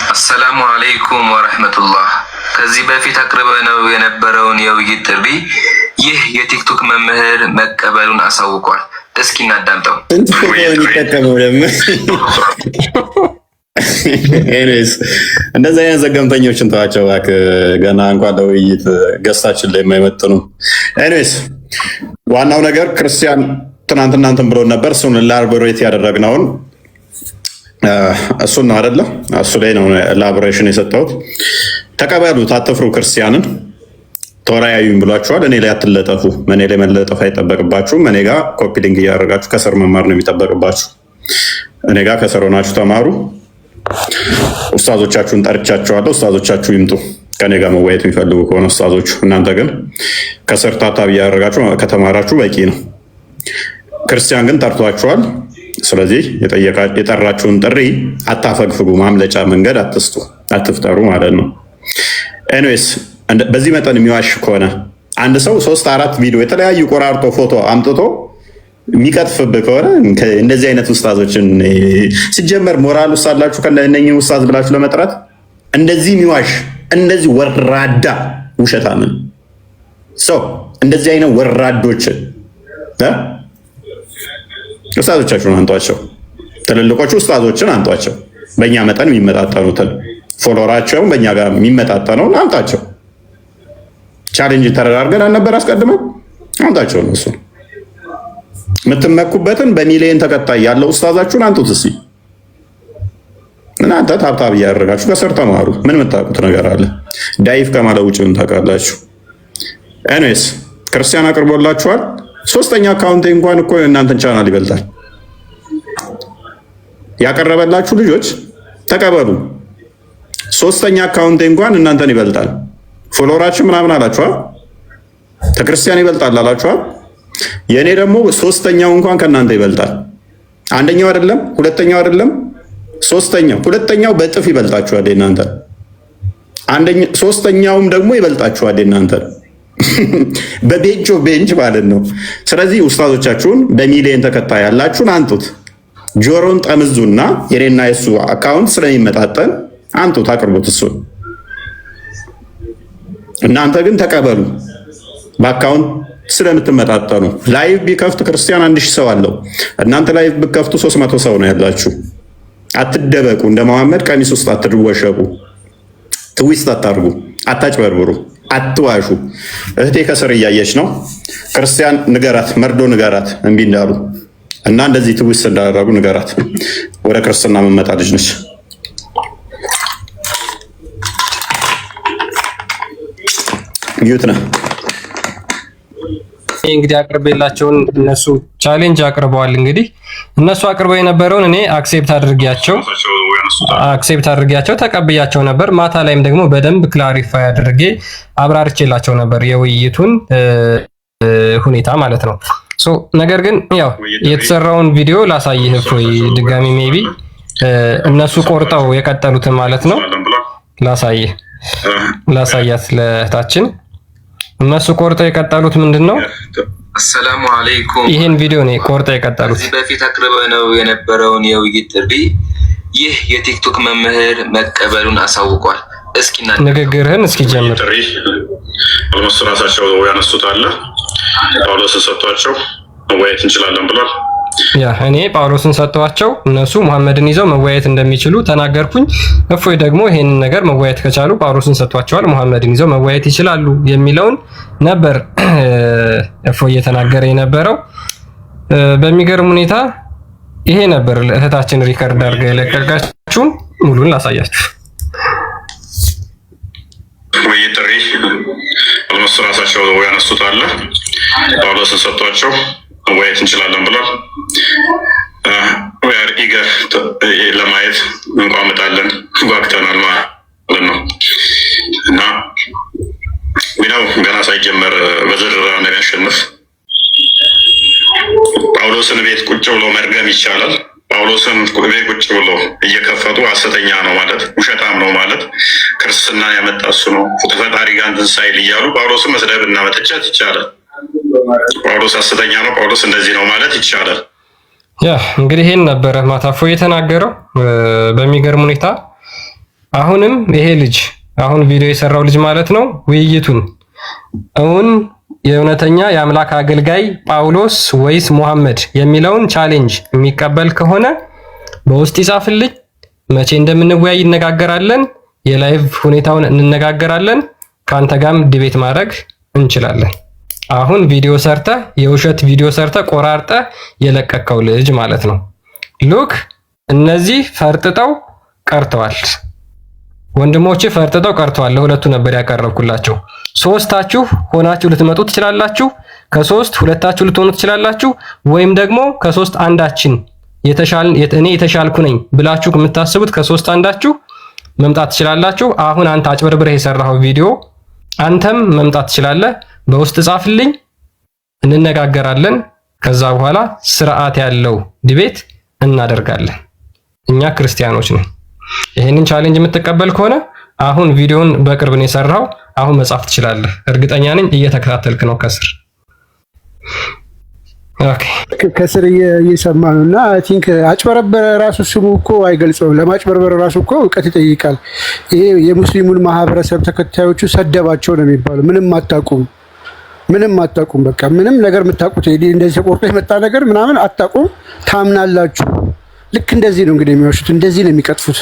[SPEAKER 6] አሰላሙ አለይኩም ወራህመቱላህ። ከዚህ በፊት አቅርበነው የነበረውን የውይይት ጥሪ ይህ የቲክቶክ መምህር መቀበሉን አሳውቋል። እስኪ እናዳምጠው።
[SPEAKER 2] እንደዚህ አይነት ዘገምተኞችን ተዋቸው እባክህ። ገና እንኳን ለውይይት ገሳችን ላይ የማይመጥኑ። ኤኒዌይስ ዋናው ነገር ክርስቲያን ትናንትና እንትን ብሎ ነበር። እሱን ላቦሬት ያደረግነውን እሱን ነው አይደለ? እሱ ላይ ነው ኤላቦሬሽን የሰጠሁት። ተቀበሉት፣ አትፍሩ። ክርስቲያንን ተወያዩኝ ብሏችኋል። እኔ ላይ አትለጠፉ። እኔ ላይ መለጠፍ አይጠበቅባችሁም። እኔ ጋር ኮፒ ሊንክ እያደረጋችሁ ከስር መማር ነው የሚጠበቅባችሁ። እኔ ጋር ከስር ሆናችሁ ተማሩ። ኡስታዞቻችሁን ጠርቻችኋለሁ። ኡስታዞቻችሁ ይምጡ ከኔ ጋር መወያየት የሚፈልጉ ከሆነ ኡስታዞቹ። እናንተ ግን ከስር ታታቢ እያደረጋችሁ ከተማራችሁ በቂ ነው። ክርስቲያን ግን ጠርቷችኋል። ስለዚህ የጠራችሁን ጥሪ አታፈግፍጉ። ማምለጫ መንገድ አትስጡ፣ አትፍጠሩ ማለት ነው። ኤኒዌይስ በዚህ መጠን የሚዋሽ ከሆነ አንድ ሰው 3-4 ቪዲዮ የተለያዩ ቆራርጦ ፎቶ አምጥቶ የሚቀጥፍብህ ከሆነ እንደዚህ አይነት ኡስታዞችን ሲጀመር ሞራል ውስጥ አላችሁ ከእነኝህ ኡስታዝ ብላችሁ ለመጥራት? እንደዚህ የሚዋሽ እንደዚህ ወራዳ ውሸታምን ሰው እንደዚህ አይነት ወራዶችን ኡስታዞቻችሁን አንጧቸው። ትልልቆቹ ኡስታዞችን አንጧቸው። በእኛ መጠን የሚመጣጠኑትን ፎሎወራቸውን በእኛ ጋር የሚመጣጠነውን አምጣቸው። ቻሌንጅ ተረጋርገን አልነበር አስቀድመን? አምጣቸው። ነው እሱ የምትመኩበትን በሚሊዮን ተከታይ ያለው ኡስታዛችሁን አንጡት። እስኪ እናንተ ታብታብ እያደረጋችሁ ከስር ተማሩ። ምን የምታውቁት ነገር አለ? ዳይፍ ከማለት ውጭ ምን ታውቃላችሁ? ኤኒዌይስ ክርስቲያን አቅርቦላችኋል። 3ኛ አካውንቴ እንኳን እኮ እናንተን ቻናል ይበልጣል። ያቀረበላችሁ ልጆች ተቀበሉ። ሶስተኛ አካውንቴ እንኳን እናንተን ይበልጣል። ፎሎወራችን ምናምን አላችኋ፣ ከክርስቲያን ይበልጣል አላችኋ። የእኔ ደግሞ ሶስተኛው እንኳን ከእናንተ ይበልጣል። አንደኛው አይደለም፣ ሁለተኛው አይደለም፣ ሶስተኛው። ሁለተኛው በጥፍ ይበልጣችኋል እናንተ። ሶስተኛውም ደግሞ ይበልጣችኋል እናንተ በቤንች ማለት ነው። ስለዚህ ኡስታዞቻችሁን በሚሊዮን ተከታይ ያላችሁን አንጡት። ጆሮን ጠምዙና የኔና የሱ አካውንት ስለሚመጣጠን አንጡት፣ አቅርቡት እሱን። እናንተ ግን ተቀበሉ በአካውንት ስለምትመጣጠኑ። ላይቭ ቢከፍት ክርስቲያን 1000 ሰው አለው። እናንተ ላይቭ ብከፍቱ 300 ሰው ነው ያላችሁ። አትደበቁ። እንደ መሐመድ ቀሚስ ውስጥ አትወሸቁ። ትዊስት አታርጉ። አታጭበርብሩ። አትዋሹ። እህቴ ከስር እያየች ነው። ክርስቲያን ንገራት፣ መርዶ ንገራት እምቢ እንዳሉ እና እንደዚህ ትዊስት እንዳደረጉ ንገራት። ወደ ክርስትና መመጣ ልጅ ነች። ዩት ነው
[SPEAKER 3] እንግዲህ አቅርቤላቸውን እነሱ ቻሌንጅ አቅርበዋል። እንግዲህ እነሱ አቅርበው የነበረውን እኔ አክሴፕት አድርጌያቸው ተቀብያቸው ነበር። ማታ ላይም ደግሞ በደንብ ክላሪፋይ አድርጌ አብራርቼላቸው ነበር የውይይቱን ሁኔታ ማለት ነው። ነገር ግን ያው የተሰራውን ቪዲዮ ላሳይህ እፎይ ድጋሚ ሜቢ እነሱ ቆርጠው የቀጠሉትን ማለት ነው ላሳያት ለእህታችን። እነሱ ቆርጠው የቀጠሉት ምንድነው?
[SPEAKER 6] አሰላሙ አለይኩም።
[SPEAKER 3] ይሄን ቪዲዮ ነው ቆርጠው የቀጠሉት።
[SPEAKER 6] በፊት አቅርበነው የነበረውን የውይይት ጥሪ ይህ የቲክቶክ መምህር መቀበሉን አሳውቋል። እስኪና
[SPEAKER 3] ንግግርህን እስኪ ጀምር።
[SPEAKER 2] አልሞስ ራሳቸው ያነሱት አለ ጳውሎስን ሰጥቷቸው መወያየት እንችላለን ብሏል።
[SPEAKER 3] ያ እኔ ጳውሎስን ሰጥቷቸው እነሱ መሐመድን ይዘው መወያየት እንደሚችሉ ተናገርኩኝ። እፎይ ደግሞ ይሄንን ነገር መወያየት ከቻሉ ጳውሎስን ሰጥቷቸዋል፣ መሐመድን ይዘው መወያየት ይችላሉ የሚለውን ነበር እፎይ እየተናገረ የነበረው። በሚገርም ሁኔታ ይሄ ነበር እህታችን ሪከርድ አድርጋ የለቀቀችውን። ሙሉን ላሳያችሁ።
[SPEAKER 2] ውይይት ጥሪ አልሞስ ራሳቸው ያነሱት አለ ጳውሎስን ሰጥቷቸው መወያየት እንችላለን ብሏል። ወያር ኢገር ለማየት እንቋምጣለን፣ ጓግተናል ማለት ነው እና ሚናው ገና ሳይጀመር በዝርራ እንደሚያሸንፍ ጳውሎስን ቤት ቁጭ ብሎ መድገም ይቻላል። ጳውሎስን ቤት ቁጭ ብሎ እየከፈቱ ሐሰተኛ ነው ማለት ውሸታም ነው ማለት ክርስትና ያመጣ እሱ ነው ፈጣሪ ጋር እንትን ሳይል እያሉ ጳውሎስን መስደብና መተቸት ይቻላል። ጳውሎስ ሐሰተኛ ነው፣ ጳውሎስ እንደዚህ ነው ማለት ይቻላል።
[SPEAKER 3] ያ እንግዲህ ይሄን ነበረ ማታፎ የተናገረው። በሚገርም ሁኔታ አሁንም ይሄ ልጅ አሁን ቪዲዮ የሰራው ልጅ ማለት ነው ውይይቱን እውን የእውነተኛ የአምላክ አገልጋይ ጳውሎስ ወይስ ሙሐመድ የሚለውን ቻሌንጅ የሚቀበል ከሆነ በውስጥ ይጻፍልኝ። መቼ እንደምንወያይ እነጋገራለን። የላይቭ ሁኔታውን እንነጋገራለን። ከአንተ ጋርም ዲቤት ማድረግ እንችላለን። አሁን ቪዲዮ ሰርተ የውሸት ቪዲዮ ሰርተ ቆራርጠ የለቀቀው ልጅ ማለት ነው። ሉክ እነዚህ ፈርጥጠው ቀርተዋል። ወንድሞቼ ፈርጥጠው ቀርተዋል። ለሁለቱ ነበር ያቀረብኩላቸው። ሶስታችሁ ሆናችሁ ልትመጡ ትችላላችሁ። ከሶስት ሁለታችሁ ልትሆኑ ትችላላችሁ። ወይም ደግሞ ከሶስት አንዳችን እኔ የተሻልኩ ነኝ ብላችሁ የምታስቡት ከሶስት አንዳችሁ መምጣት ትችላላችሁ። አሁን አንተ አጭበርብረህ የሰራኸው ቪዲዮ አንተም መምጣት ትችላለህ። በውስጥ ጻፍልኝ፣ እንነጋገራለን። ከዛ በኋላ ስርዓት ያለው ዲቤት እናደርጋለን። እኛ ክርስቲያኖች ነን። ይሄንን ቻሌንጅ የምትቀበል ከሆነ አሁን ቪዲዮን በቅርብ ነው የሰራው፣ አሁን መጻፍ ትችላለህ። እርግጠኛ ነኝ እየተከታተልክ ነው ከስር። ኦኬ
[SPEAKER 4] ከስር እየሰማ ነው እና አይ ቲንክ አጭበረበረ ራሱ ስሙ እኮ አይገልጸውም። ለማጭበርበር ራሱ እኮ እውቀት ይጠይቃል። ይሄ የሙስሊሙን ማህበረሰብ ተከታዮቹ ሰደባቸው ነው የሚባለው። ምንም አታውቁም። በቃ ምንም ነገር የምታውቁት እንደዚህ ተቆርጦ የመጣ ነገር ምናምን አታውቁም። ታምናላችሁ። ልክ እንደዚህ ነው እንግዲህ የሚዋሹት፣ እንደዚህ ነው የሚቀጥፉት።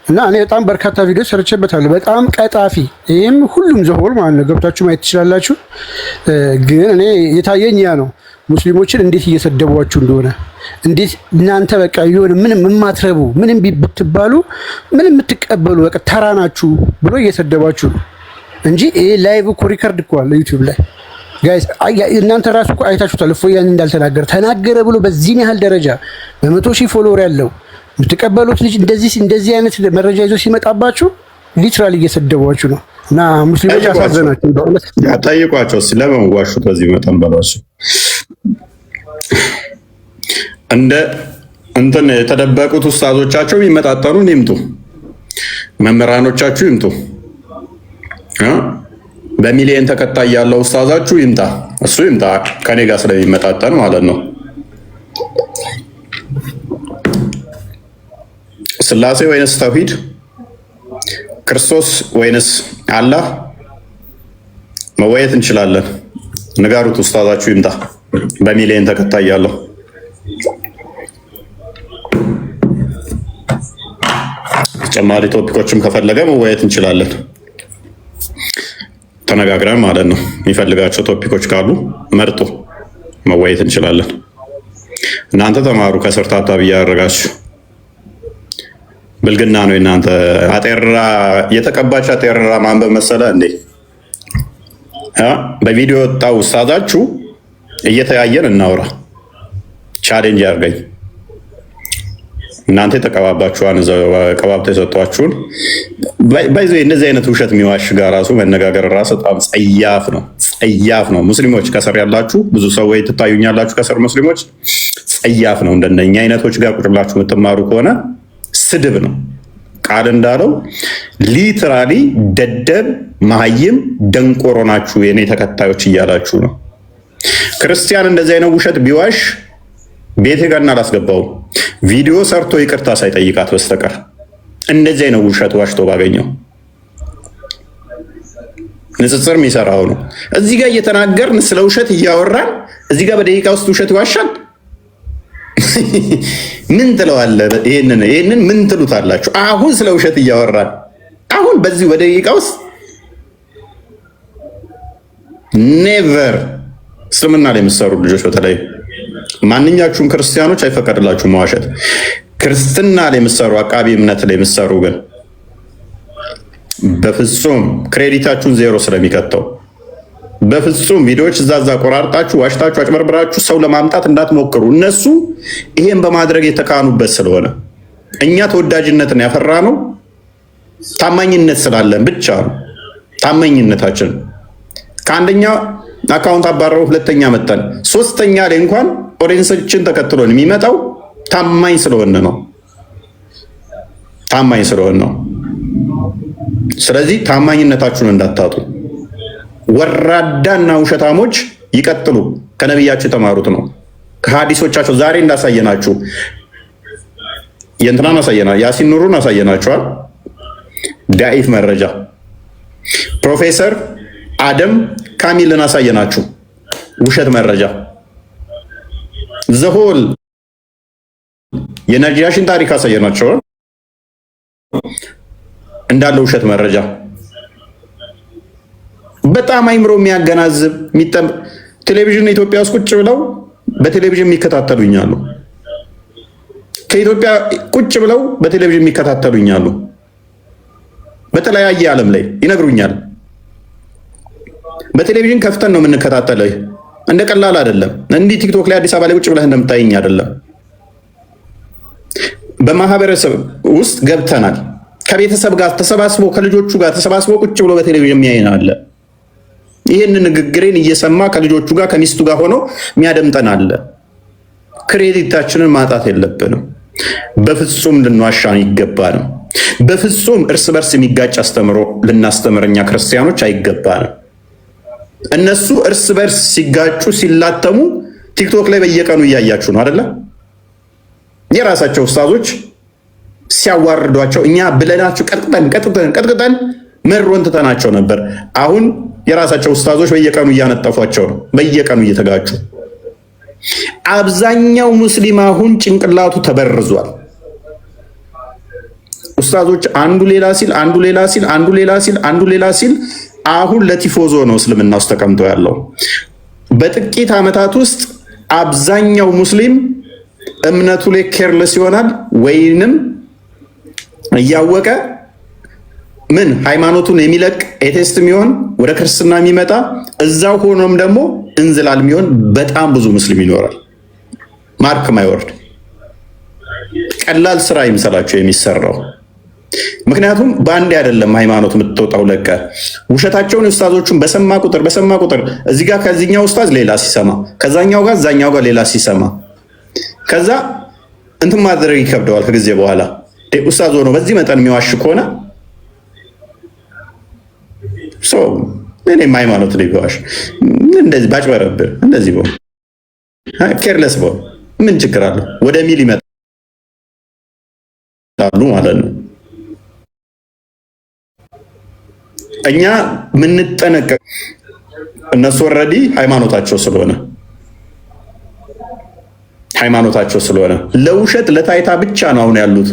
[SPEAKER 4] እና እኔ በጣም በርካታ ቪዲዮ ሰርቼበታለሁ። በጣም ቀጣፊ፣ ይህም ሁሉም ዘሆል ማለት ነው። ገብታችሁ ማየት ትችላላችሁ። ግን እኔ የታየኝ ያ ነው። ሙስሊሞችን እንዴት እየሰደቧችሁ እንደሆነ፣ እንዴት እናንተ በቃ የሆነ ምንም የማትረቡ ምንም ብትባሉ ምንም የምትቀበሉ በቃ ተራ ናችሁ ብሎ እየሰደባችሁ ነው እንጂ ይሄ ላይቭ እኮ ሪከርድ እኮ አለ ዩቲዩብ ላይ ጋይስ። እናንተ ራሱ እኮ አይታችሁታል። እፎይ ያን እንዳልተናገረ ተናገረ ብሎ በዚህን ያህል ደረጃ በ100,000 ፎሎወር ያለው የምትቀበሉት ልጅ እንደዚህ አይነት መረጃ ይዞ ሲመጣባችሁ ሊትራሊ እየሰደቧችሁ ነው። እና ሙስሊሞች አሳዘናችሁ። በእውነት
[SPEAKER 2] ጠይቋቸው ስለምን ዋሹት በዚህ መጠን በሏቸው። እንደ እንትን የተደበቁት ኡስታዞቻቸው የሚመጣጠኑን ይምጡ፣ መምህራኖቻችሁ ይምጡ፣ በሚሊየን ተከታይ ያለው ኡስታዛችሁ ይምጣ፣ እሱ ይምጣ ከኔ ጋር ስለሚመጣጠን ማለት ነው። ስላሴ ወይንስ ተውሂድ? ክርስቶስ ወይንስ አላህ? መወየት እንችላለን። ንገሩት፣ ኡስታዛችሁ ይምጣ በሚሊየን ተከታይ ያለው። ተጨማሪ ቶፒኮችም ከፈለገ መወየት እንችላለን፣ ተነጋግረን ማለት ነው። የሚፈልጋቸው ቶፒኮች ካሉ መርጦ መወየት እንችላለን። እናንተ ተማሩ፣ ከስር ታብታብ እያደረጋችሁ ብልግና ነው እናንተ። አጤራ የተቀባች አጤራ ማንበብ መሰለ እንዴ? በቪዲዮ ወጣው ኡስታዛችሁ እየተያየን እናውራ፣ ቻሌንጅ ያርገኝ። እናንተ የተቀባባችኋን ቀባብተ የሰጧችሁን ባይዞ እንደዚህ አይነት ውሸት የሚዋሽ ጋር ራሱ መነጋገር ራሱ በጣም ጸያፍ ነው፣ ጸያፍ ነው። ሙስሊሞች ከስር ያላችሁ ብዙ ሰዎች ትታዩኛላችሁ፣ ከስር ሙስሊሞች ጸያፍ ነው። እንደነኛ አይነቶች ጋር ቁጭ ብላችሁ የምትማሩ ከሆነ ስድብ ነው። ቃል እንዳለው ሊትራሊ ደደብ፣ መሀይም፣ ደንቆሮ ናችሁ የኔ ተከታዮች እያላችሁ ነው። ክርስቲያን እንደዚህ አይነት ውሸት ቢዋሽ ቤቴ ጋር አላስገባውም፣ ቪዲዮ ሰርቶ ይቅርታ ሳይጠይቃት በስተቀር እንደዚህ አይነት ውሸት ዋሽቶ ባገኘው። ንጽጽር የሚሰራው ነው። እዚህ ጋር እየተናገርን ስለ ውሸት እያወራን እዚህ ጋር በደቂቃ ውስጥ ውሸት ይዋሻል። ምን ትለዋለህ? ይህንን ምን ትሉታላችሁ? አሁን ስለ ውሸት እያወራን አሁን በዚህ በደቂቃ ውስጥ ኔቨር። እስልምና ላይ የምትሰሩ ልጆች በተለይ ማንኛችሁም ክርስቲያኖች አይፈቀድላችሁም መዋሸት። ክርስትና ላይ የምትሰሩ አቃቢ እምነት ላይ የምትሰሩ ግን በፍጹም ክሬዲታችሁን ዜሮ ስለሚከተው በፍጹም ቪዲዮዎች እዛዛ ቆራርጣችሁ ዋሽታችሁ አጭበርብራችሁ ሰው ለማምጣት እንዳትሞክሩ። እነሱ ይሄን በማድረግ የተካኑበት ስለሆነ እኛ ተወዳጅነትን ያፈራ ነው ታማኝነት ስላለን ብቻ ነው። ታማኝነታችን ከአንደኛ አካውንት አባረው ሁለተኛ መጣን ሶስተኛ ላይ እንኳን ኦዲየንሶችን ተከትሎን የሚመጣው ታማኝ ስለሆነ ነው። ታማኝ ስለሆነ ነው። ስለዚህ ታማኝነታችሁን እንዳታጡ። ወራዳና ውሸታሞች ይቀጥሉ። ከነቢያችሁ የተማሩት ነው፣ ከሀዲሶቻቸው ዛሬ እንዳሳየናችሁ የእንትናን አሳየና ያሲን ኑሩን አሳየናችኋል። ዳኢፍ መረጃ ፕሮፌሰር አደም ካሚልን አሳየናችሁ፣ ውሸት መረጃ ዘሆል የነጃሽን ታሪክ አሳየናችሁ እንዳለ ውሸት መረጃ። በጣም አይምሮ የሚያገናዝብ ቴሌቪዥን ኢትዮጵያ ውስጥ ቁጭ ብለው በቴሌቪዥን የሚከታተሉኛሉ። ከኢትዮጵያ ቁጭ ብለው በቴሌቪዥን የሚከታተሉኛሉ። በተለያየ ዓለም ላይ ይነግሩኛል። በቴሌቪዥን ከፍተን ነው የምንከታተለው። እንደ ቀላል አይደለም። እንዲህ ቲክቶክ ላይ አዲስ አበባ ላይ ቁጭ ብለህ እንደምታየኝ አይደለም። በማህበረሰብ ውስጥ ገብተናል። ከቤተሰብ ጋር ተሰባስቦ ከልጆቹ ጋር ተሰባስቦ ቁጭ ብሎ በቴሌቪዥን የሚያየን አለ። ይህን ንግግሬን እየሰማ ከልጆቹ ጋር ከሚስቱ ጋር ሆኖ የሚያደምጠን አለ። ክሬዲታችንን ማጣት የለብንም። በፍጹም ልንዋሻን ይገባንም። በፍጹም እርስ በርስ የሚጋጭ አስተምሮ ልናስተምር እኛ ክርስቲያኖች አይገባንም። እነሱ እርስ በርስ ሲጋጩ ሲላተሙ ቲክቶክ ላይ በየቀኑ እያያችሁ ነው አይደለ? የራሳቸው ኡስታዞች ሲያዋርዷቸው እኛ ብለናቸው ቀጥቅጠን መሮን ትተናቸው ነበር። አሁን የራሳቸው ኡስታዞች በየቀኑ እያነጠፏቸው ነው፣ በየቀኑ እየተጋጩ። አብዛኛው ሙስሊም አሁን ጭንቅላቱ ተበርዟል። ኡስታዞች አንዱ ሌላ ሲል አንዱ ሌላ ሲል አንዱ ሌላ ሲል አንዱ ሌላ ሲል አሁን ለቲፎዞ ነው እስልምና ውስጥ ተቀምጦ ያለው። በጥቂት ዓመታት ውስጥ አብዛኛው ሙስሊም እምነቱ ላይ ኬርለስ ይሆናል፣ ወይንም እያወቀ ምን ሃይማኖቱን የሚለቅ ኤቴስት የሚሆን ወደ ክርስትና የሚመጣ እዛው ሆኖም ደግሞ እንዝላል የሚሆን በጣም ብዙ ሙስሊም ይኖራል። ማርክ ማይወርድ ቀላል ስራ ይምሰላችሁ የሚሰራው። ምክንያቱም በአንድ አይደለም ሃይማኖት የምትወጣው ለቀ ውሸታቸውን ኡስታዞቹን በሰማ ቁጥር እዚህ ጋር ከዚህኛው ኡስታዝ ሌላ ሲሰማ ከዛኛው ጋር ዛኛው ጋር ሌላ ሲሰማ ከዛ እንትን ማድረግ ይከብደዋል። ከጊዜ በኋላ ኡስታዝ ሆኖ በዚህ መጠን የሚዋሽ ከሆነ እኔም ሃይማኖት ላይ ቢዋሽ እንደዚህ ባጭበረብር እንደዚህ በሆነ ኬርለስ በሆነ ምን ችግር አለው? ወደ ሚል ይመጣሉ ማለት ነው። እኛ ምንጠነቀቅ እነሱ ኦልሬዲ ሃይማኖታቸው ስለሆነ ለውሸት ለታይታ ብቻ ነው አሁን ያሉት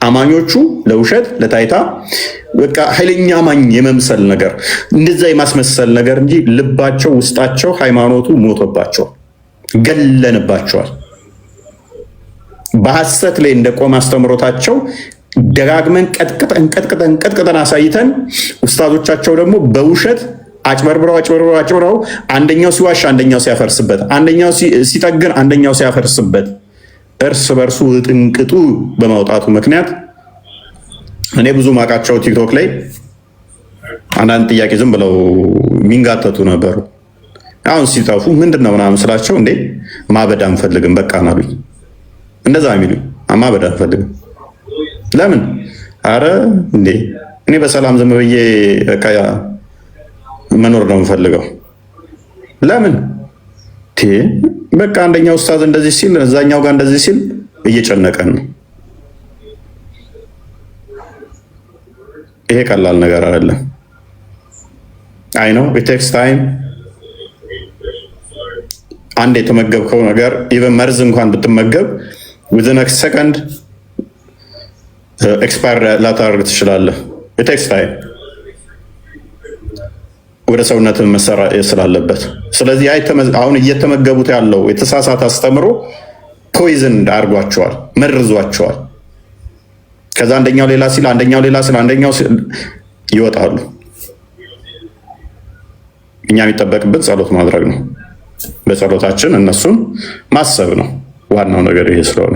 [SPEAKER 2] አማኞቹ። ለውሸት ለታይታ በቃ ኃይለኛ አማኝ የመምሰል ነገር እንደዛ የማስመሰል ነገር እንጂ ልባቸው ውስጣቸው ሃይማኖቱ ሞቶባቸዋል፣ ገለንባቸዋል። በሐሰት ላይ እንደቆመ አስተምሮታቸው ደጋግመን ቀጥቅጠን አሳይተን ኡስታዞቻቸው ደግሞ በውሸት አጭበርብረው አንደኛው ሲዋሽ አንደኛው ሲያፈርስበት፣ አንደኛው ሲጠግን አንደኛው ሲያፈርስበት እርስ በርሱ ጥንቅጡ በማውጣቱ ምክንያት እኔ ብዙ ማቃቸው ቲክቶክ ላይ አንዳንድ ጥያቄ ዝም ብለው የሚንጋተቱ ነበሩ። አሁን ሲጠፉ ምንድነው ምናምን ስላቸው እንዴ ማበድ አንፈልግም በቃ ናሉኝ። እንደዛ የሚሉኝ ማበድ አንፈልግም ለምን? አረ እንዴ እኔ በሰላም ዝም ብዬ በቃ መኖር ነው የምፈልገው። ለምን? በቃ አንደኛው ኡስታዝ እንደዚህ ሲል እዛኛው ጋር እንደዚህ ሲል እየጨነቀን ነው። ይሄ ቀላል ነገር አይደለም። አይ ነው it takes time። አንድ የተመገብከው ነገር ኢቨን መርዝ እንኳን ብትመገብ within a second ኤክስፓየር ላታደርግ ትችላለህ። it takes time ወደ ሰውነት መሰራት ስላለበት። ስለዚህ አሁን እየተመገቡት ያለው የተሳሳተ አስተምሮ ፖይዝን አድርጓቸዋል፣ መርዟቸዋል። ከዛ አንደኛው ሌላ ሲል አንደኛው ይወጣሉ። እኛ የሚጠበቅብን ጸሎት ማድረግ ነው። በጸሎታችን እነሱን ማሰብ ነው ዋናው ነገር ይሄ ስለሆነ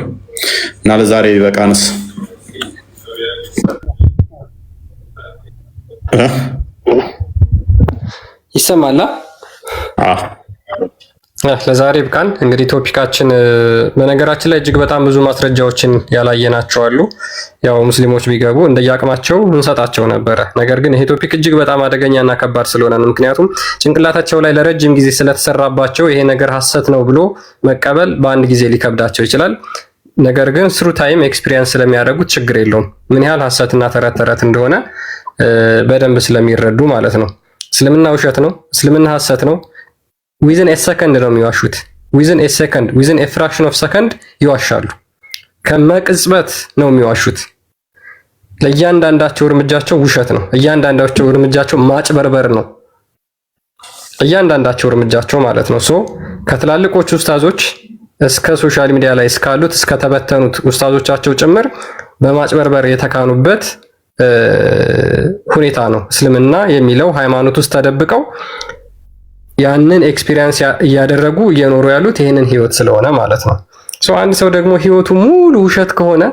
[SPEAKER 2] እና ለዛሬ በቃንስ
[SPEAKER 3] ይሰማላ? ለዛሬ ብቃን። እንግዲህ ቶፒካችን በነገራችን ላይ እጅግ በጣም ብዙ ማስረጃዎችን ያላየናቸው አሉ። ያው ሙስሊሞች ቢገቡ እንደየአቅማቸው እንሰጣቸው ነበረ። ነገር ግን ይሄ ቶፒክ እጅግ በጣም አደገኛና ከባድ ስለሆነ ነው። ምክንያቱም ጭንቅላታቸው ላይ ለረጅም ጊዜ ስለተሰራባቸው ይሄ ነገር ሐሰት ነው ብሎ መቀበል በአንድ ጊዜ ሊከብዳቸው ይችላል። ነገር ግን ስሩ ታይም ኤክስፒሪየንስ ስለሚያደርጉት ችግር የለውም። ምን ያህል ሐሰትና ተረት እንደሆነ በደንብ ስለሚረዱ ማለት ነው። እስልምና ውሸት ነው፣ እስልምና ሐሰት ነው። ዊዝን ኤ ሰከንድ ነው የሚዋሹት። ዊዝን ኤ ሰከንድ፣ ዊዝን ኤ ፍራክሽን ኦፍ ሰከንድ ይዋሻሉ። ከመቅጽበት ነው የሚዋሹት። ለእያንዳንዳቸው እርምጃቸው ውሸት ነው። እያንዳንዳቸው እርምጃቸው ማጭበርበር ነው። እያንዳንዳቸው እርምጃቸው ማለት ነው። ሶ ከትላልቆቹ ኡስታዞች እስከ ሶሻል ሚዲያ ላይ እስካሉት እስከ ተበተኑት ኡስታዞቻቸው ጭምር በማጭበርበር የተካኑበት ሁኔታ ነው። እስልምና የሚለው ሃይማኖት ውስጥ ተደብቀው ያንን ኤክስፒሪየንስ እያደረጉ እየኖሩ ያሉት ይህንን ህይወት ስለሆነ ማለት ነው። አንድ ሰው ደግሞ ህይወቱ ሙሉ ውሸት ከሆነ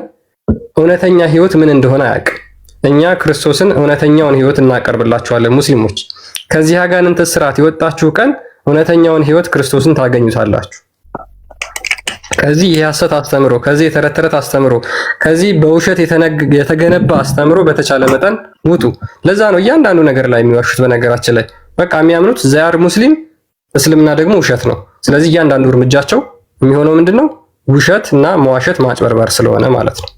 [SPEAKER 3] እውነተኛ ህይወት ምን እንደሆነ አያውቅም። እኛ ክርስቶስን እውነተኛውን ህይወት እናቀርብላችኋለን ሙስሊሞች። ከዚህ አጋንንት ስርዓት የወጣችሁ ቀን እውነተኛውን ህይወት ክርስቶስን ታገኙታላችሁ። ከዚህ የሐሰት አስተምሮ፣ ከዚህ የተረት አስተምሮ፣ ከዚህ በውሸት የተገነባ አስተምሮ በተቻለ መጠን ውጡ። ለዛ ነው እያንዳንዱ ነገር ላይ የሚዋሹት። በነገራችን ላይ በቃ የሚያምኑት ዛያር ሙስሊም፣ እስልምና ደግሞ ውሸት ነው። ስለዚህ እያንዳንዱ እርምጃቸው የሚሆነው ምንድነው? ውሸት እና መዋሸት ማጭበርበር ስለሆነ ማለት ነው።